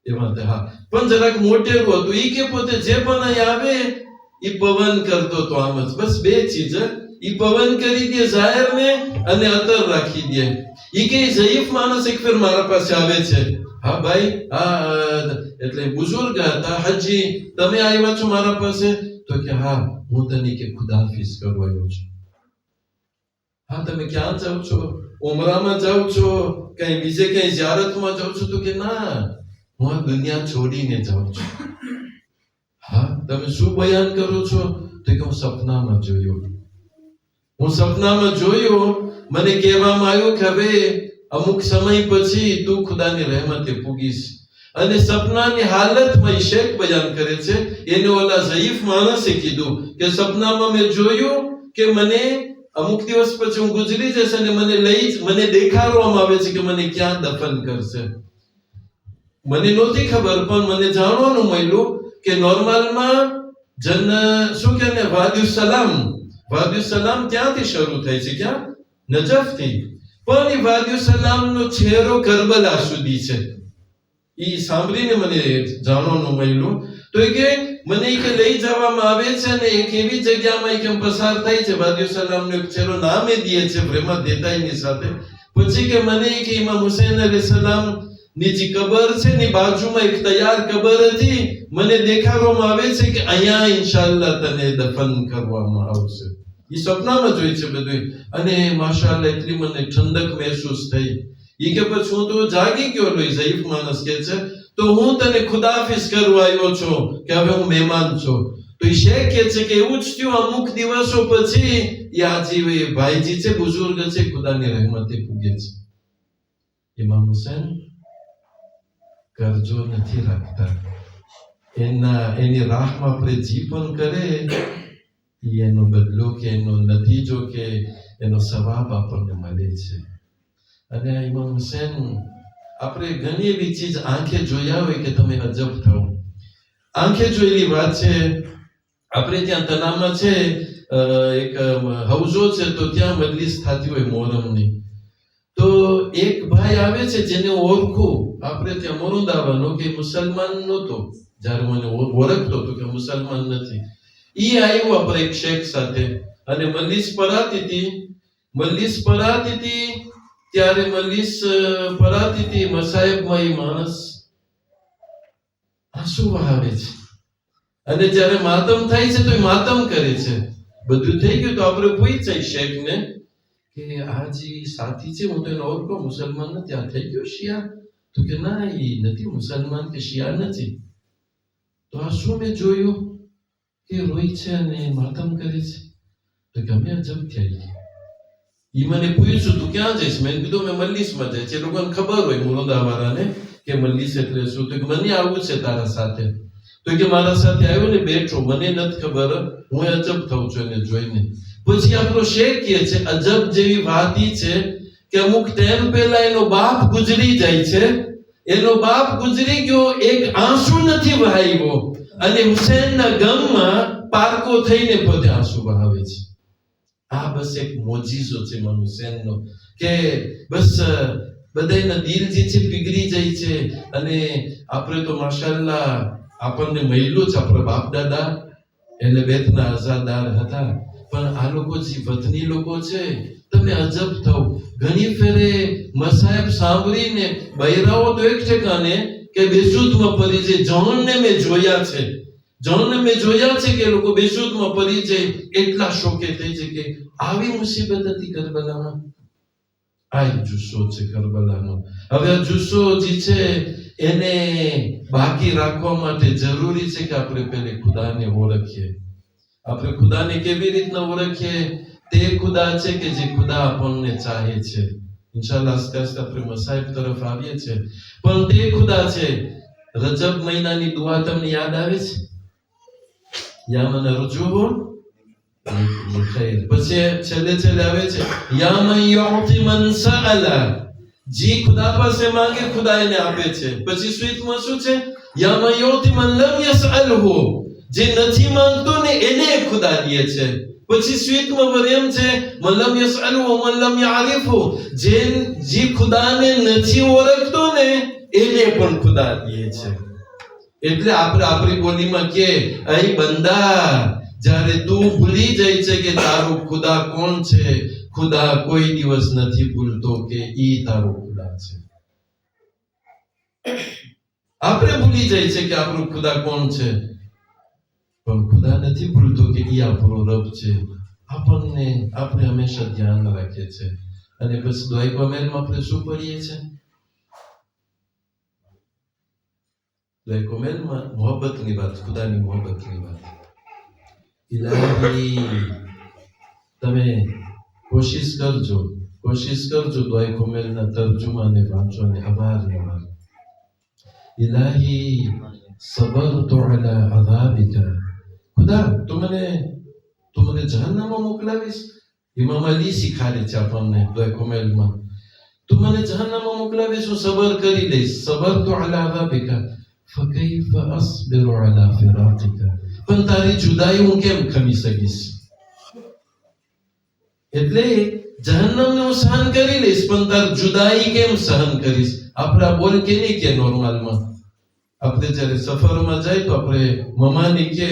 એમાં હા પણ જરાક મોટેરું હતું. ઈ કે પોતે જે પણ અહીં આવે ઈ પવન કરતો તો આમ જ બસ બે ચીજ, ઈ પવન કરી દે ઝાહિર ને અને અત્તર રાખી દે. ઈ કે ઝઈફ માણસ એક ફેર મારા પાસે આવે છે, હા ભાઈ એટલે બુઝુર્ગ હતા, હાજી તમે આવ્યા છો મારા પાસે? તો કે હા હું તને કે ખુદાફિઝ કરવા આવ્યો છું. હા તમે ક્યાં જાવ છો? ઉમરામાં જાવ છો? કઈ બીજે કઈ ઝિયારતમાં જાવ છો? તો કે ના હું આ દુનિયા છોડીને જાઉં છું. હા તમે શું બયાન કરો છો? તો કે હું સપનામાં જોયો, મને કહેવામાં આવ્યું કે હવે અમુક સમય પછી તું ખુદાની રહેમતે પૂગીશ. અને સપનાની હાલતમાં શેખ બયાન કરે છે, એને ઓલા ઝઈફ માણસે કીધું કે સપનામાં મેં જોયું કે મને અમુક દિવસ પછી હું ગુજરી જશે અને મને દેખાડવામાં આવે છે કે મને ક્યાં દફન કરશે. મને નહોતી ખબર પણ મને જાણવાનું મળ્યું કે નોર્મલમાં શું કે ને વાદિયુસલામ ત્યાંથી શરૂ થાય છે, ક્યાં? નજફથી. પણ એ વાદિયુસલામનો છેરો કરબલા સુધી છે. એ સાંભળીને મને જાણવાનું મળ્યું. તો કે મને કે લઈ જવામાં આવે છે ને એક એવી જગ્યામાં કેમ પસાર થાય છે, વાદિયુસલામનો એક છેરો નામે દે છે પ્રેમા દેતાઈની સાથે. પછી કે મને કે ઇમામ હુસૈન અલૈહિસ્સલામ ની જે કબર છે ની બાજુમાં એક તૈયાર કબર હતી, મને દેખાડવામાં આવે છે કે અહીંયા ઇન્શાઅલ્લાહ તને દફન કરવામાં આવશે. એ સપનામાં જોઈ છે બધું. અને માશાઅલ્લાહ એટલી મને ઠંડક મહેસૂસ થઈ. ઈ કે પછી હું તો જાગી ગયો. ઝઈફ માણસ કે છે તો હું તને ખુદાફિઝ કરવા આવ્યો છું કે હવે હું મહેમાન છું. તો એ શેખ કે છે કે એવું જ થયું. અમુક દિવસો પછી આ જે ભાઈજી છે બુઝુર્ગ છે ખુદાની રહેમતે પૂગે છે. ઇમામ હુસૈન કરજો નથી રાખતા, એની રાહમાં આપણે જી પણ કરે એનો બદલો કે એનો નતીજો કે એનો સવાબ આપણને મળે છે. અને ઇમામ હુસૈન આપણે ઘણી એવી ચીજ આંખે જોયા હોય કે તમે અજબ થાઓ. આંખે જોયેલી વાત છે. આપણે ત્યાં તનામાં છે એક હવજો છે, તો ત્યાં મજલિસ થતી હોય મોહરમની. તો એક ભાઈ આવે છે જેને ઓળખું, આપણે ત્યાં મોરુદાવાનો કે મુસલમાન નહોતો, જ્યારે મને ઓળખતો હતો કે મુસલમાન નથી. ઈ આવ્યો આપણે એક શેખ સાથે અને મજલિસ પરાતી હતી ત્યારે મસાહેબમાં એ માણસ આંસુ વહાવે છે અને જ્યારે માતમ થાય છે તો એ માતમ કરે છે. બધું થઈ ગયું તો આપણે પૂછ્યું શેખને કે આ જે સાથી છે હું તો એને ઓળખો, મુસલમાન નથી, આ થઈ ગયો શિયા? તો કે ના એ નથી મુસલમાન કે શિયા નથી. તો આ શું મેં જોયું? કે રોય છે અને માતમ કરે છે? તો ગમે અજબ થઈ. ઈ મને પૂછ્યું તું ક્યાં જઈશ? મેં કીધું મેં મલ્લીસમાં જાય છે. લોકોને ખબર હોય મુરુદાવાળાને કે મલ્લીસ એટલે શું. તો કે મને આવું છે તારા સાથે. તો કે મારા સાથે આવ્યો ને બેઠો, મને નથી ખબર, હું અજબ થઉં છું એને જોઈને. પછી આપણો શેખ કહે છે અજબ જેવી વાત ઈ છે કે અમુક ટાઈમ પહેલા એનો બાપ ગુજરી જાય છે. એનો બાપ ગુજરી ગયો, એક આંસુ નથી વહાવ્યો અને હુસૈનના ગમમાં પારકો થઈને પોતે આંસુ વહાવે છે. આ બસ એક મોજીઝો છે ઇમામ હુસૈનનો કે બસ બધાના દિલ જે છે પીગળી જાય છે. અને આપણે તો માશાઅલ્લાહ આપણને મળ્યું છે આપણા બાપ દાદા એટલે બેતના આઝાદાર હતા, પણ આ લોકો જે વતની લોકો છે તમે અજબ થાવ. ઘણી ફેરે મસાહેબ સાંભળીને બૈરાઓ તો એક ઠેકાને કે બેસુદમાં પડી જાય. જણને મેં જોયા છે કે લોકો બેસુદમાં પડી જાય, એટલા શોકે થઈ જાય કે આવી મુસીબત હતી કરબલામાં. આ જુસ્સો છે કરબલાનો. હવે આ જુસ્સો જે છે એને બાકી રાખવા માટે જરૂરી છે કે આપણે પહેલે ખુદાને ઓળખીએ. આપણે ખુદાને કેવી રીતના ઓળખીએ? તે ખુદા છે કે જે ખુદા આપણને ચાહે છે. ઇન્શાઅલ્લાહ આસ્તે આસ્તે આપણે મસાઈબ તરફ આવીએ છીએ, પણ તે ખુદા છે. રજબ મહિનાની દુઆ તમને યાદ આવે છે? યા મન અરજુહુ ખૈર. પછી છેલ્લે આવે છે યા મન યુતિ મન સઅલા. જી ખુદા પાસે માંગે ખુદા એને આપે છે. પછી સ્વીટમાં શું છે? યા મન યુતિ મન લમ યસઅલહુ. જે નથી માંગતો ને એને ખુદા દે છે. પછી સ્વીટમાં વરેમ છે મલમ યસઅલહુ મલમ યઆરિફુ. જે ખુદાને નથી ઓળખતો ને એને પણ ખુદા દે છે. એટલે આપણે આપણી બોલીમાં કે અય બંદા, જ્યારે તું ભૂલી જાય છે કે તારો ખુદા કોણ છે, ખુદા કોઈ દિવસ નથી ભૂલતો કે ઈ તારો ખુદા છે. આપણે ભૂલી જાય છે કે આપણો ખુદા કોણ છે, પણ ખુદા નથી ભૂલતો કે ઈ આપણો રબ છે. આપણે હંમેશા ધ્યાન રાખીએ છે. અને પછી દુઆ કોમેલમાં આપણે શું પડીએ છે? દુઆ કોમેલમાં મોહબ્બતની વાત, ખુદાની મોહબ્બતની વાત. ઇલાહી, તમે કોશિશ કરજો દુઆ કોમેલના તર્જુમાને વાંચો અને અવારનવાર. ઇલાહી સબરતુ અલા અઝાબિકા. ખુદા તું મને જહન્નમમાં મોકલાવીશ? ઇમામ અલી શીખાડે છે આપણને દુઆ કોમેલમાં. તું મને જહન્નમમાં મોકલાવીશ, હું સબર કરી લઈશ. સબરતુ અલા અઝાબિકા ફકૈફ અસ્બિરુ અલા ફિરાકિકા. પણ તારી જુદાઈ હું કેમ ખમી શકીશ? એટલે જહન્નમને હું સહન કરી લઈશ, પણ તારી જુદાઈ કેમ સહન કરીશ? આપણા બોલ કે નહીં કે નોર્મલમાં આપણે જ્યારે સફરમાં જાય તો આપણે મમ્માને કે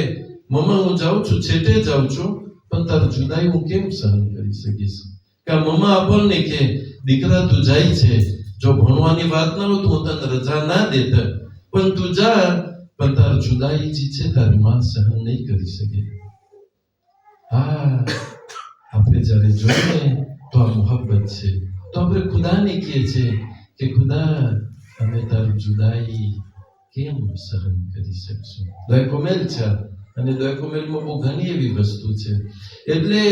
મમ્મા હું જાઉં છું, છેટે જાઉં છું, પણ તારી જુદાઈ હું કેમ સહન કરી શકીશ? કે મમ્મા આપણને કે દીકરા તું જાય છે, જો ભણવાની વાત ના હોય તો હું તને રજા ના દેતા, પણ તું જા, પણ તારી જુદાઈ જે છે તારી માં સહન નહીં કરી શકે. હા, આપણે જ્યારે જોઈએ તો આ મોહબ્બત છે. તો આપણે ખુદાને કહીએ છીએ કે ખુદા અમે તારી જુદાઈ કેમ સહન કરી શકશું? દુઆ કોમેલ છે અને દુઆ કોમેલમાં બહુ ઘણી એવી વસ્તુ છે. એટલે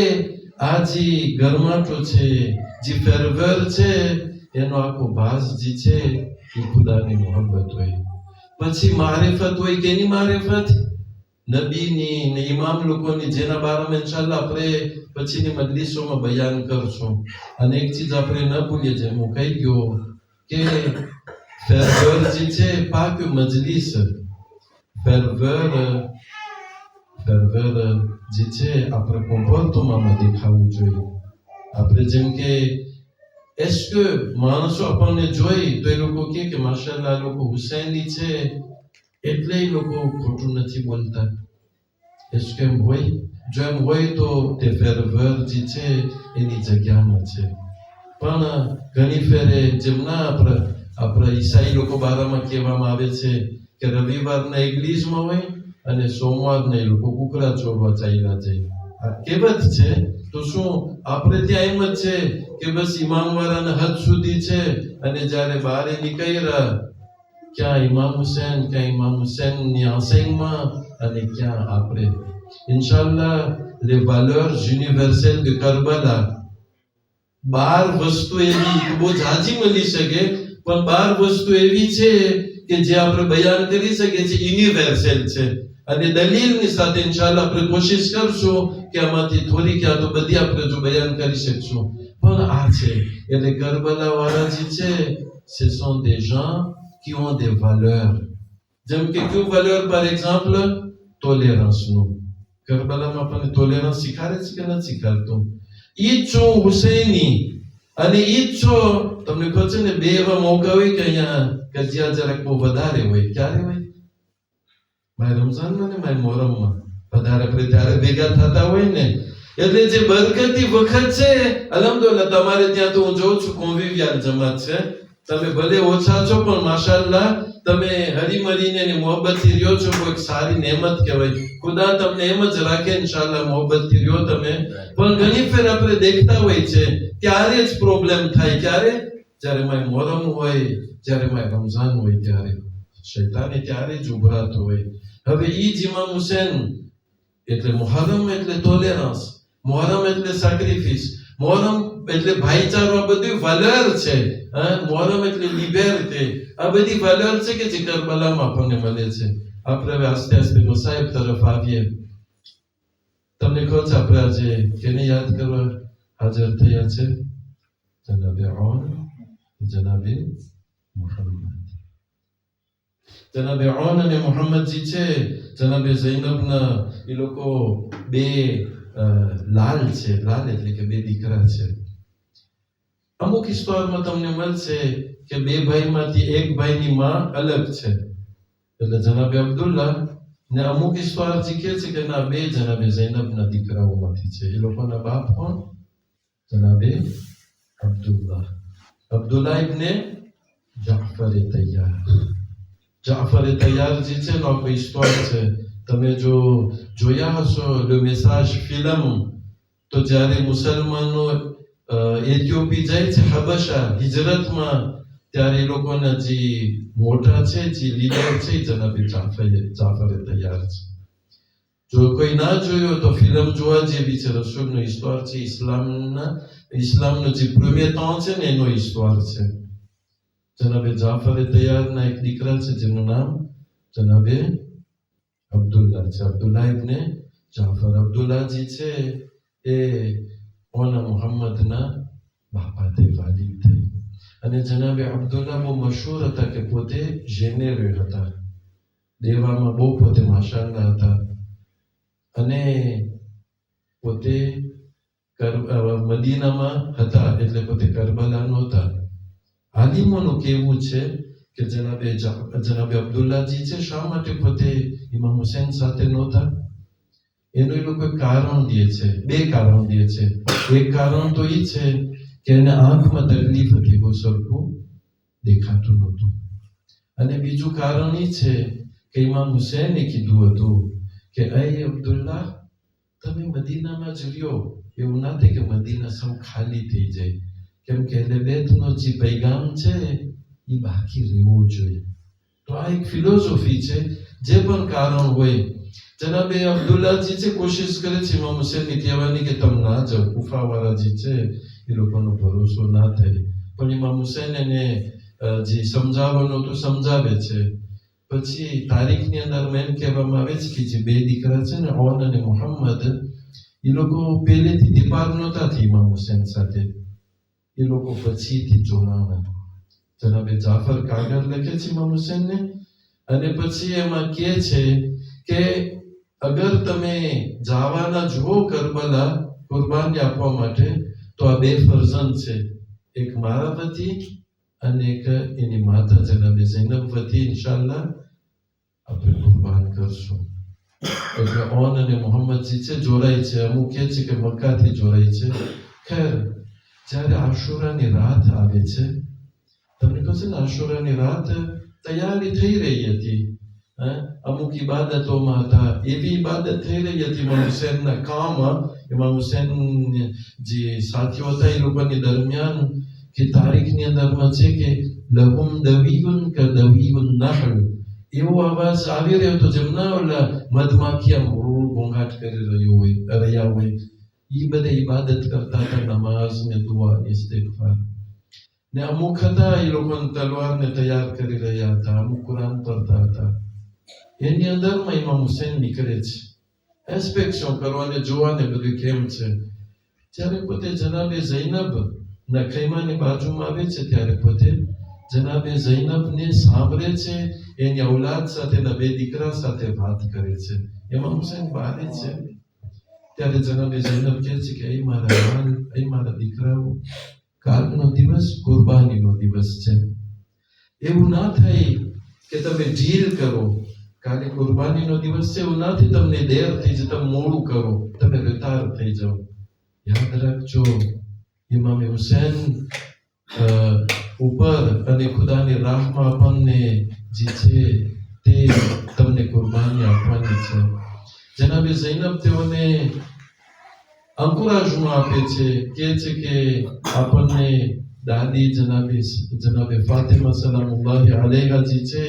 આ જે ગરમાટો છે, જે ફેરવેર છે, એનો આખો ભાસ જે છે એ ખુદાની મોહબ્બત હોય. પછી મારિફત હોય. કેની મારિફત? નબીની ને ઇમામ લોકોની, જેના બારામાં ઇન્શાઅલ્લાહ આપણે પછીની મજલિસોમાં બયાન કરશું. અને એક ચીજ આપણે ન ભૂલીએ, જેમ હું કહી ગયો કે ફેરવેર જે છે પાક મજલિસ, ફેરવેર જે છે આપણે કોમ્પોર્ટમાં દેખાવું જોઈએ. આપણે જેમ કે એસ્કે માણસો આપણને જોઈ તો એ લોકો કે માશાઅલ્લાહ લોકો હુસૈની છે એટલે એ લોકો ખોટું નથી બોલતા. એસ્કે એમ હોય? જો એમ હોય તો તે ફેરવેર જે છે એની જગ્યામાં છે. પણ ઘણી ફેરે જેમના આપણા ઈસાઈ લોકો બારામાં કહેવામાં આવે છે કે રવિવારના ઇંગ્લિશમાં હોય અને સોમવારના એ લોકો કુકરા ચોરવા ચાલ્યા જાય. આ કહેવત છે. તો શું આપણે ત્યાં એમ જ છે કે બસ ઇમામવાળાના હદ સુધી છે, અને જ્યારે બહાર નીકળ્યા ક્યાં ઇમામ હુસૈનની આસેંગમાં અને ક્યાં આપણે Inch'Allah, les valeurs universelles de Karbala, 12 વસ્તુ એવી બહુ ઝાઝી મળી શકે, પણ 12 વસ્તુ એવી છે કે જે આપણે બયાન કરી શકીએ છીએ, યુનિવર્સલ છે. અને દલીલની સાથે ઇન્શાઅલ્લાહ આપણે કોશિશ કરશું કે આમાંથી થોડી કે આ તો બધી આપણે જો બયાન કરી શકશું. પણ આ છે એટલે કરબલા વાળા જે છે, ce sont des gens qui ont des valeurs. જેમ કે કયું valeur par exemple? Tolérance નું. કરબલામાં આપણને ટોલેરન્સ શીખાડે છે કે નથી શીખાડતું? ઈ છો હુસૈની અને ઈ છો, તમને ખબર છે ને, બે એવા મોકા હોય કે અહીંયા કજિયા જરાક બહુ વધારે હોય. ક્યારે હોય? માય રમઝાનમાં ને માય મોહરમમાં વધારે આપણે ત્યારે ભેગા થતા હોય ને, એટલે જે બરકતી વખત છે, અલ્હમ્દુલિલ્લાહ તમારે ત્યાં તો હું જોઉં છું કોન્વિવિયલ જમાત છે. તમે ભલે ઓછા છો પણ માશાઅલ્લાહ તમે હરીમરીને ને મોહબ્બતથી રહ્યો છો, કોઈ સારી નેમત કહેવાય. ખુદા તમને એમ જ રાખે ઇન્શાઅલ્લાહ, મોહબ્બતથી રહ્યો તમે. પણ ઘણી ફેર આપણે દેખતા હોય છે ત્યારે જ પ્રોબ્લેમ થાય. ક્યારે? જ્યારે માય મોહરમ હોય, જ્યારે માય રમઝાન હોય, ત્યારે શૈતાને ત્યારે જ ઉભરાતો હોય. હવે ઈ જ ઇમામ હુસેન એટલે મુહર્રમ એટલે ટોલેરન્સ, મુહર્રમ એટલે સેક્રિફિસ, મુહર્રમ એટલે ભાઈચારો, આ બધી વલર છે. મુહર્રમ એટલે લિબર્ટી, આ બધી વલર છે કે જે કરબલામાં આપણને મળે છે. આપણે હવે આસ્તે આસ્તે મસાઈબ તરફ આવીએ. તમને ખબર છે આપણે આજે કેને યાદ કરવા હાજર થયા છે? જનાબે ઓન, જનાબે મુહમ્મદ. જનાબે ઓન અને મુહમ્મદજી છે, જનાબે ઝૈનબના એ લોકો બે લાલ છે. લાલ એટલે કે બે દીકરા છે. અમુક હિસ્ટોરીમાં તમને મળશે કે બે ભાઈમાંથી એક ભાઈની માં અલગ છે, એટલે જનાબે અબ્દુલ્લા, ને અમુક હિસ્ટોરી કહે છે કે ના, બે જનાબે ઝૈનબના દીકરાઓમાંથી છે. એ લોકોના બાપ કોણ? જનાબે અબ્દુલ્લા, અબ્દુલ્લા ઇબ્ને જાફર તૈયાર. જાફર તૈયાર જે છે ને, કોઈ હિસ્ટોરી છે. તમે જો જોયા હશો લે મેસાજ ફિલ્મ, તો જ્યારે મુસલમાનો એથિયોપી જાય છે હબશા હિજરતમાં, ત્યારે એ લોકોના જે મોટા છે, જે લીડર છે, જનાબે જાફર તૈયાર છે. જો કોઈ ના જોયો તો ફિલ્મ જોવા જેવી છે. રસૂલનો હિસ્ટોર છે, ઇસ્લામનો જે પ્રેમેતા છે ને એનો હિસ્ટોર છે. જનાબે જાફર તૈયારના એક દીકરા છે જેનું નામ જનાબે અબ્દુલ્લા છે. અબ્દુલ્લા ઇબ્ને જાફર. અબ્દુલ્લાજી છે એ ઓના મુહમ્મદના બાપા તે વાલી થઈ. અને જનાબે અબ્દુલ્લા બહુ મશહૂર હતા કે પોતે જેનેરે હતા, દેવામાં બહુ પોતે માશાઅલ્લાહ હતા. અને પોતે મદીનામાં હતા, એટલે પોતે કરબલા નહોતા. આલિમોનું કહેવું છે કે જનાબે અબ્દુલ્લાજી છે, શા માટે પોતે ઇમામ હુસૈન સાથે નહોતા? એનું એ લોકો કારણ દે છે, બે કારણ દે છે. એક કારણ તો એ છે કે એને આંખમાં તકલીફ હતી, બહુ સરખું દેખાતું નહોતું. અને બીજું કારણ એ છે કે ઇમામ હુસૈને કીધું હતું કે અય અબ્દુલ્લા, તમે મદીનામાં જ રહ્યો, એવું ના થાય કે મદીના સૌ ખાલી થઈ જાય, કેમ કે બેતનો જે પૈગામ છે એ બાકી રહેવો જોઈએ. તો આ એક ફિલોસોફી છે. જે પણ કારણ હોય, જનાબે અબ્દુલ્લાજી છે કોશિશ કરે છે ઇમામ હુસૈનને કહેવાની કે તમે ના જાઓ, કુફાવાળા જે છે એ લોકોનો ભરોસો ના થાય. પણ ઇમામ હુસૈન એને જે સમજાવવાનો તો સમજાવે છે. પછી તારીખની અંદર એમ કહેવામાં આવે છે કે જે બે દીકરા છે ને, ઓન અને મુહમ્મદ, એ લોકો પહેલેથી દીપાર નહોતા થઈ ઇમામ હુસૈન સાથે, એ લોકો પછીથી જોડાણા. જનાબે જાફર કાગળ લખે છે ઇમામ હુસૈનને, અને પછી એમાં કહે છે કે અગર તમે જવાના જુઓ કરબલા કુરબાની આપવા માટે, તો આ બે ફરજંદ છે, એક મારા વતી અને એક એની માતા જનાબે ઝૈનબ વતી ઇન્શાઅલ્લાહ આપણે કુરબાન કરશું. એટલે ઓન અને મુહમ્મદજી છે જોડાય છે. અમુક કહે છે કે મક્કાથી જોડાય છે. ખેર, જ્યારે આશુરાની રાત આવે છે, તમને કહે છે ને આશુરાની રાત તૈયારી થઈ રહી હતી, અમુક ઇબાદતોમાં હતા, એવી ઇબાદત થઈ રહી હતી ઇમામ હુસૈનના કામ, ઇમામ હુસૈન જે સાથીઓ હતા એ લોકોની દરમિયાન, કે તારીખની અંદરમાં છે કે લહુમ દવીયુન કે દવીયુન નહલ, એવો અવાજ આવી રહ્યો હતો જેમના ઓલા મધમાખી આમ ઘોંઘાટ કરી રહ્યા હોય એ બધા ઇબાદત કરતા હતા, નમાઝ ને દુઆ ઇસ્તિગફાર ને અમુક હતા એ લોકો તલવારને તૈયાર કરી રહ્યા હતા, અમુક કુરાન પડતા હતા. એની અંદરમાં ઇમામ હુસૈન નીકળે છે, ઇન્સ્પેક્શન કરવાને જોવાને બધું કેમ છે. જ્યારે પોતે જનાબે ઝૈનબ ના ખૈમાની બાજુમાં આવે છે ત્યારે પોતે જનાબે ઝૈનબને સાંભળે છે, એની ઔલાદ સાથેના બે દીકરા સાથે વાત કરે છે. ઇમામ હુસૈન બહાર છે ત્યારે જનાબે ઝૈનબ કહે છે કે અહીં મારા દીકરાઓ, કાલનો દિવસ કુરબાનીનો દિવસ છે. એવું ના થાય કે તમે ઢીલ કરો, કાલે કુરબાનીનો દિવસ છે, એવું નથી તમને દેર થઈ જાય, તમે મોડું કરો, તમે વિતાર થઈ જાઓ. યાદ રાખજો, ઇમામ હુસૈન ઉપર અને ખુદાની રાહમાં આપણને જે છે તે તમને કુરબાની આપવાની છે. જનાબે ઝૈનબ તેઓને અંકુરાજમાં આપે છે, કહે છે કે આપણને દાદી જનાબે ફાતિમા સલામુલ્લાહ અલૈહા જે છે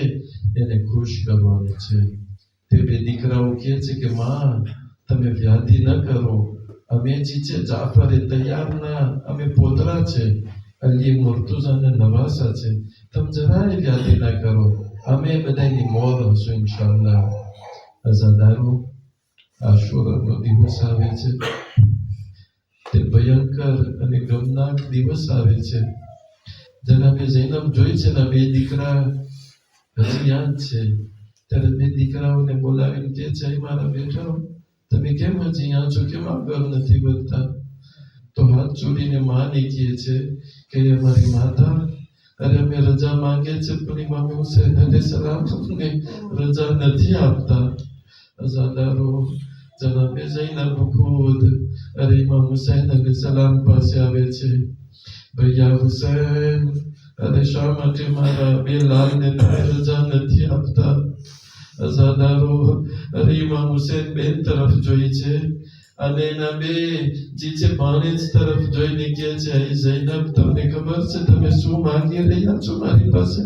એને ખુશ કરવાનું છે. તે બે દીકરાઓ કહે છે કે માં, તમે વ્યાધિ ન કરો, અમે જે છે જાફરે તૈયારના અમે પોતરા છે, અલી મુર્તુઝાના નવાસા છે, તમે જરાય વ્યાધિ ન કરો, અમે બધાની મોર હશું ઇન્શાઅલ્લાહ. અઝાદારો, આશુરાનો દિવસ આવે છે, તે ભયંકર અને ગમનાક દિવસ આવે છે. જનાબે ઝૈનબ જોઈ છે ને બે દીકરા હજી યાદ છે, ત્યારે બે દીકરાઓને બોલાવીને કહે છે, મારા બેટા, તમે કેમ હજી યાં છો, કેમ આગળ નથી વધતા? તો હાથ જોડીને માને કહે છે કે અમારી માતા, અરે અમે રજા માંગે છે પણ ઇમામ હુસૈન અલૈહિસ્સલામને રજા નથી આપતા. અઝાદારો, જનાબે ઝૈનબ ખુદ અરે ઇમામ હુસૈન અલૈહિસ્સલામ પાસે આવે છે, ભૈયા હુસૈન, અરે શા માટે મારા બે લાલને તમે રજા નથી આપતા? અઝાદારો, અરે ઇમામ હુસૈન બેન તરફ જોઈ છે અને એના બે જે છે ભાણેજ તરફ જોઈને કહે છે, ઝૈનબ, તમને ખબર છે તમે શું માંગી રહ્યા છો મારી પાસે?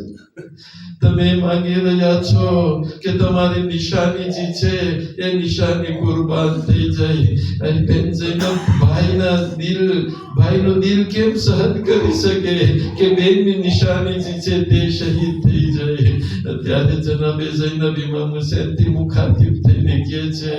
તમે માંગી રહ્યા છો કે તમારી નિશાની જે છે એ નિશાની કુરબાન થઈ જાય. અને બેન ઝૈનબ, ભાઈનો દિલ કેમ સહન કરી શકે કે બેનની નિશાની જે છે તે શહીદ થઈ જાય? ત્યારે જનાબે ઝૈનબ ઇમામ હુસૈનથી મુખાતિબ થઈને કહે છે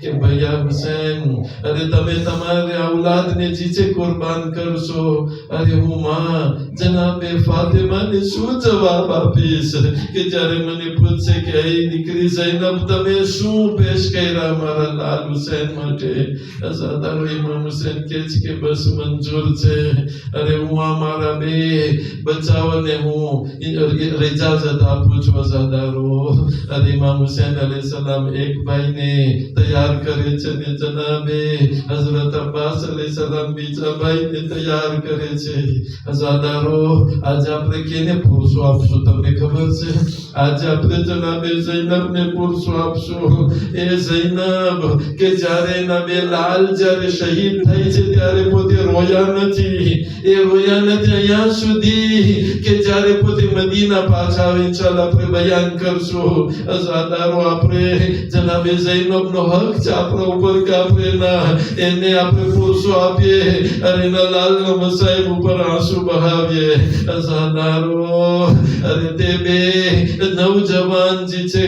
કે ભૈયા હુસૈન, અરે તમે તમારી ઔલાદને જે છે કુરબાન કરશો, અરે હું માં જનાબે ફાતિમાને શું જવાબ આપીશ કે જ્યારે મને પૂછશે કે અહીં દીકરી ઝૈનબ, તમે શું પેશ કર્યા મારા લાલ હુસૈન માટે? અઝાદારો, ઇમામ હુસૈન કહે છે કે બસ મંજૂર છે, અરે હું આ મારા બે બચ્ચાઓને હું ઇજાઝત આપું છું. અઝાદારો, અરે ઇમામ હુસૈન અલૈહિસ્સલામ એક ભાઈને તૈયાર કરે છે ને જનાબે હઝરત અબ્બાસ અલૈહિસ્સલામ બીજા ભાઈને તૈયાર કરે છે. અઝાદારો, આજે આપણે કેને પુરુષો આપશું તમને ખબર છે? આજે આપણે જનાબે ઝૈનબને પુરુષો આપશું. એ ઝૈનબ કે જ્યારે એના બે લાલ જ્યારે શહીદ થઈ છે ત્યારે પોતે રોયા નથી, એ રોયા નથી અહીંયા સુધી કે જ્યારે પોતે મદીના પાછા આવે. ઇન્શાઅલ્લાહ આપણે બયાન કરશું. અઝાદારો, આપણે જનાબે ઝૈનબનો હક છે આપણા ઉપર કે આપણે ના એને આપણે પુરુષો આપીએ અને એના લાલના મસાઈબ ઉપર આંસુ બહાવીએ. અઝાદારો, અરે તે બે નવજવાન જે છે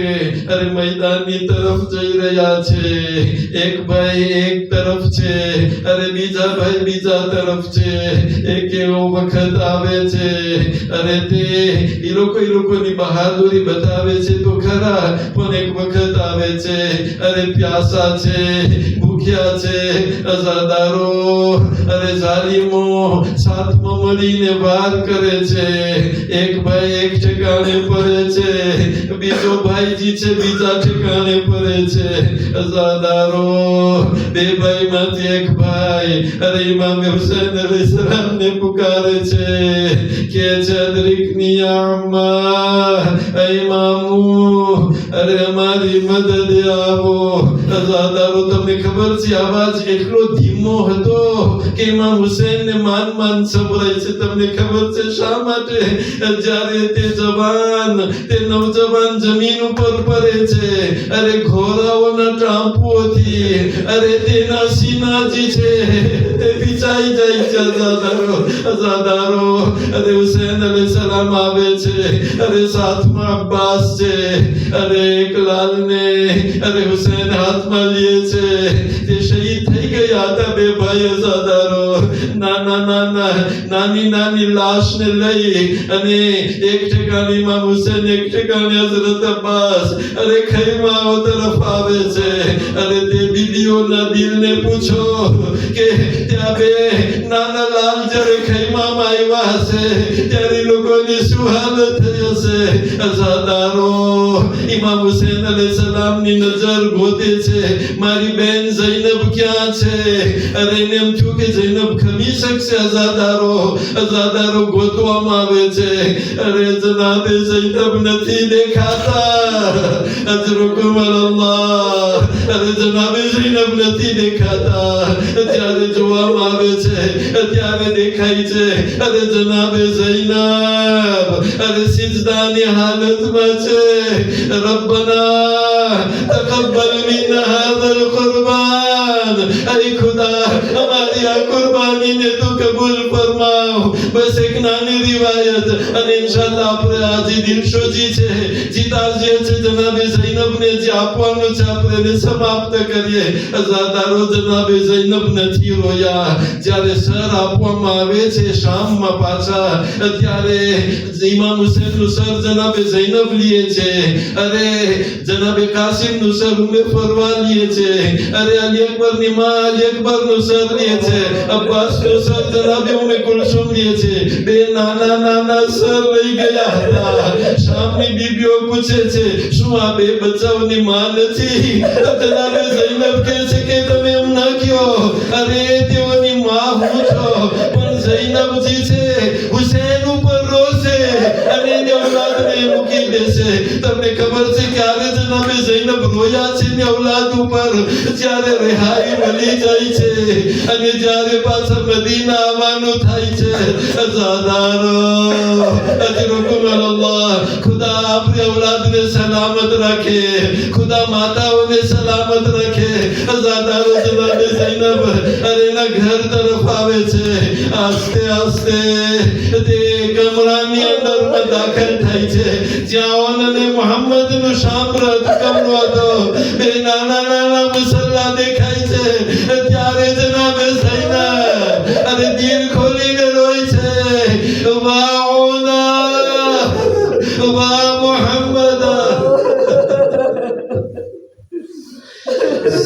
અરે મેદાનની તરફ જઈ રહ્યા છે. એક ભાઈ એક તરફ છે, અરે બીજા ભાઈ બીજા તરફ છે. એક એવો વખત આવે છે, અરે તે એ લોકોની બહાદુરી બતાવે છે તો ખરા, પણ એક વખત આવે છે અરે પ્યાસા છે, ભૂખ્યા છે. અઝાદારો, અરે જાલિમો સાથમાં મળીને વાર કરે છે. એક ભાઈ એક ઠેકાણે પડે છે, બીજો ભાઈજી છે બીજા ઠેકાણે પડે છે. અઝાદારો, બે ભાઈમાંથી એક ભાઈ અરે ઇમામ હુસૈન અલૈહિસ્સલામને પુકારે છે કે અદરિકની યા અમ્મા, ઇમામુ અરે અમારી મદદ આવો. અઝાદારો તમને ખબર છે આવાજ એટલો ધીમો હતો કે ઇમામ હુસૈનને માન સંભળાય છે. તમને ખબર છે શા માટે? જ્યારે તે નવજવાન જમીન ઉપર પડે છે, અરે ઘોડાઓના ટાંપુઓથી અરે તેના સીનાજી છે તે વિચાઈ જાય છે. અઝાદારો અરે હુસૈન અલૈહિ સલામ આવે છે, અરે સાથમાં અબ્બાસ છે, અરે એક લાલને અરે હુસૈન હાથમાં લે છે. તે શહીદ થઈ ગયા હતા બે ભાઈ. અઝાદારો નાની લાશને લઈ અને એક ઠેકાણે ઇમામ હુસૈન, એક ઠેકાણે હઝરત અબ્બાસ અરે ખૈમાઓ તરફ આવે છે. અરે તે બીબીઓના દિલને પૂછો કે ત્યાં બે નાના લાલ જ્યારે ખૈમામાં આવ્યા હશે ત્યારે લોકોની શું હાલત થઈ હશે. અઝાદારો ઇમામ હુસૈન અલૈહિ સલામની નજર ગોતે છે, મારી બેન ઝૈનબ ક્યાં છે? અરે એને એમ થયું કે ઝૈનબ ખમી શકશે. અઝાદારો ગોતવામાં આવે છે. અરે જનાબે ઝૈનબ નથી દેખાતા. અજરુકુમ અલ્લાહ. અરે જનાબે ઝૈનબ નથી દેખાતા. ત્યારે જોવામાં આવે છે ત્યારે દેખાય છે અરે જનાબે ઝૈનબ અરે સિજદાની હાલતમાં છે. રબ્બના તકબ્બલ મિન્ના હાઝલ કુરબાન. અરે ખુદા અમારી આ કુરબાનીને તું કબૂલ ફરમાવ. બસ એક નાની રિવાયત અને ઇન્શાઅલ્લાહ આપણે આજે દિલશોજી છે, જીતાજીએ છે જનાબે ઝૈનબને જે આપવાનું છે આપણે એને સમાપ્ત કરીએ. અઝાદારો જનાબે ઝૈનબ નથી રોયા. જ્યારે સર આપવામાં આવે છે શામમાં પાછા, ત્યારે ઇમામ હુસૈનનું સર જનાબે ઝૈનબ લે છે. અરે જનાબે કાસિમનું સર ઉમે ફરવા લે છે. અરે અલી અકબરની માં અલી અકબરનું સર લે છે. અબ્બાસનું સર જનાબે ઉમે કુલસુમ લે છે. બે નાના સર લઈ ગયા હતા. શામની બીબીઓ પૂછે છે શું આ બે બચ્ચાઓની માં નથી? જનાબે ઝૈનબ કહે છે કે તમે એમ ના કહો. અરે તેઓની માં હું છો, પણ ઝૈનબજી છે હુસૈન ઉપર રોશે અને એની ઔલાદને મૂકી દેશે. તમને ખબર છે ક્યારે જનાબે ઝૈનબ રોયા છે એની ઔલાદ ઉપર? જ્યારે રિહાઈ મળી જાય છે અને જ્યારે પાછા મદીના આવવાનું થાય છે. અઝાદારો અજરુકુમ અલ્લાહ. ખુદા આપણી ઔલાદને સલામત રાખે, ખુદા માતાઓને સલામત રાખે. અઝાદારો જનાબે ઝૈનબ અરે એના ઘર તરફ આવે છે. આસ્તે આસ્તે તે કમરાની અંદર દાખલ થાય છે જ્યાં અને મોહમ્મદનું શામરત કમરો હતો. બે નાના મુસલ્લા દેખાય છે. ત્યારે જનાબે ઝૈનબ અરે દિલ ખોલીને રોય છે. વાહ મોહમ્મદ.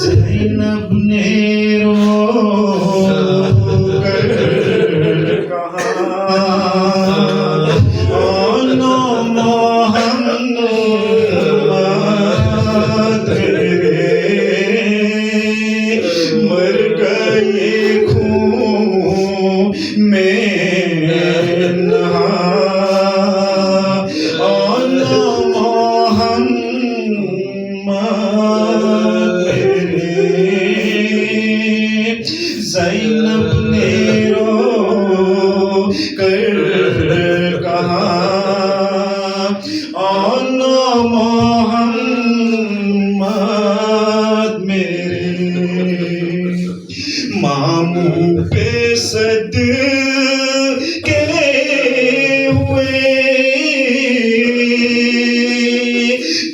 ज़ैनब ने रो कर कहा ओनो मोहम्मद मर गए खून में नहा. ओनो ज़ैनब ने रो कर कहा ओनो मोहम्मद मेरे. मामू पे सदके हुए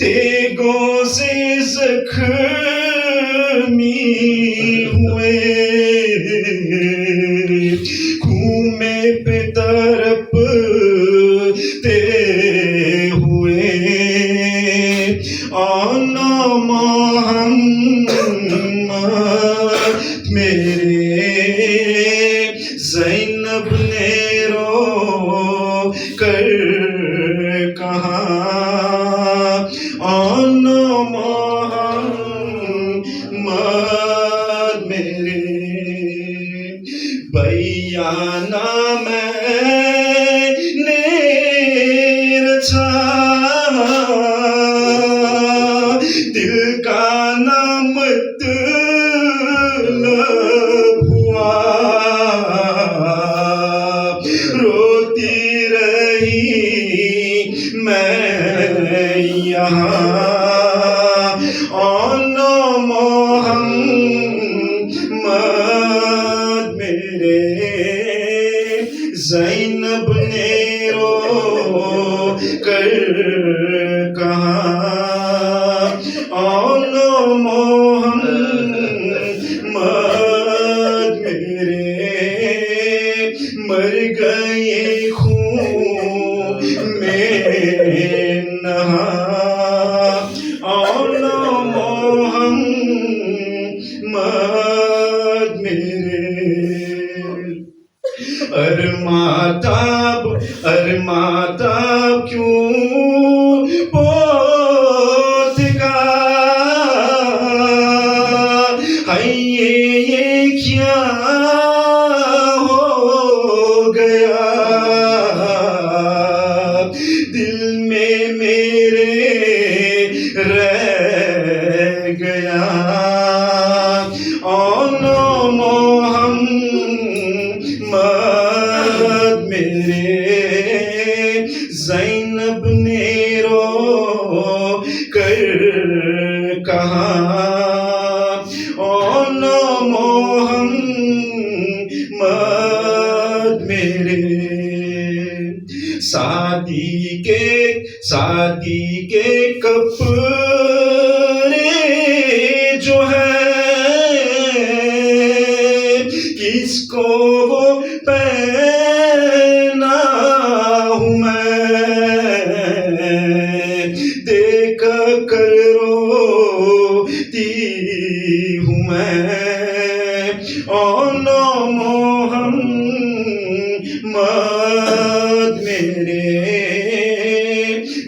तेगों से ज़ख्मी हुए. खूमे पे तड़पते हुए ओनो मोहम्मद मेरे. ज़ैनब ने रो कर कहा ओनो मोहम्मद मेरे. बयाना मैंने रचा दिल का ना मतलब हुआ, रोती रही मैं यहाँ। ओनो मोहम्मद मेरे ज़ैनब ने रो कर कहा, ओनो मोहम्मद मेरे मर गए खून में नहा। ओनो मोहम्मद मेरे अरमाताब क्यों पोतगा, हाय ये क्या हो गया, दिल में मेरे रह गया। ओनो मोहम्मद मेरे ज़ैनब ने रो कर कहा, ओनो मोहम्मद मेरे शादी के कपड़े जो है किसको वो पहना हूँ मैं, देख कर रोती हूँ मैं। ओनो मोहम्मद मेरे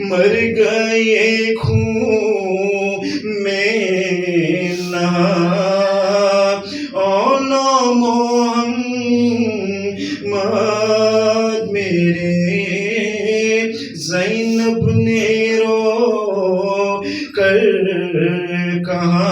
मर गए खून में नहा। ओनो मोहम्मद मेरे ज़ैनब ने रो कर कहा,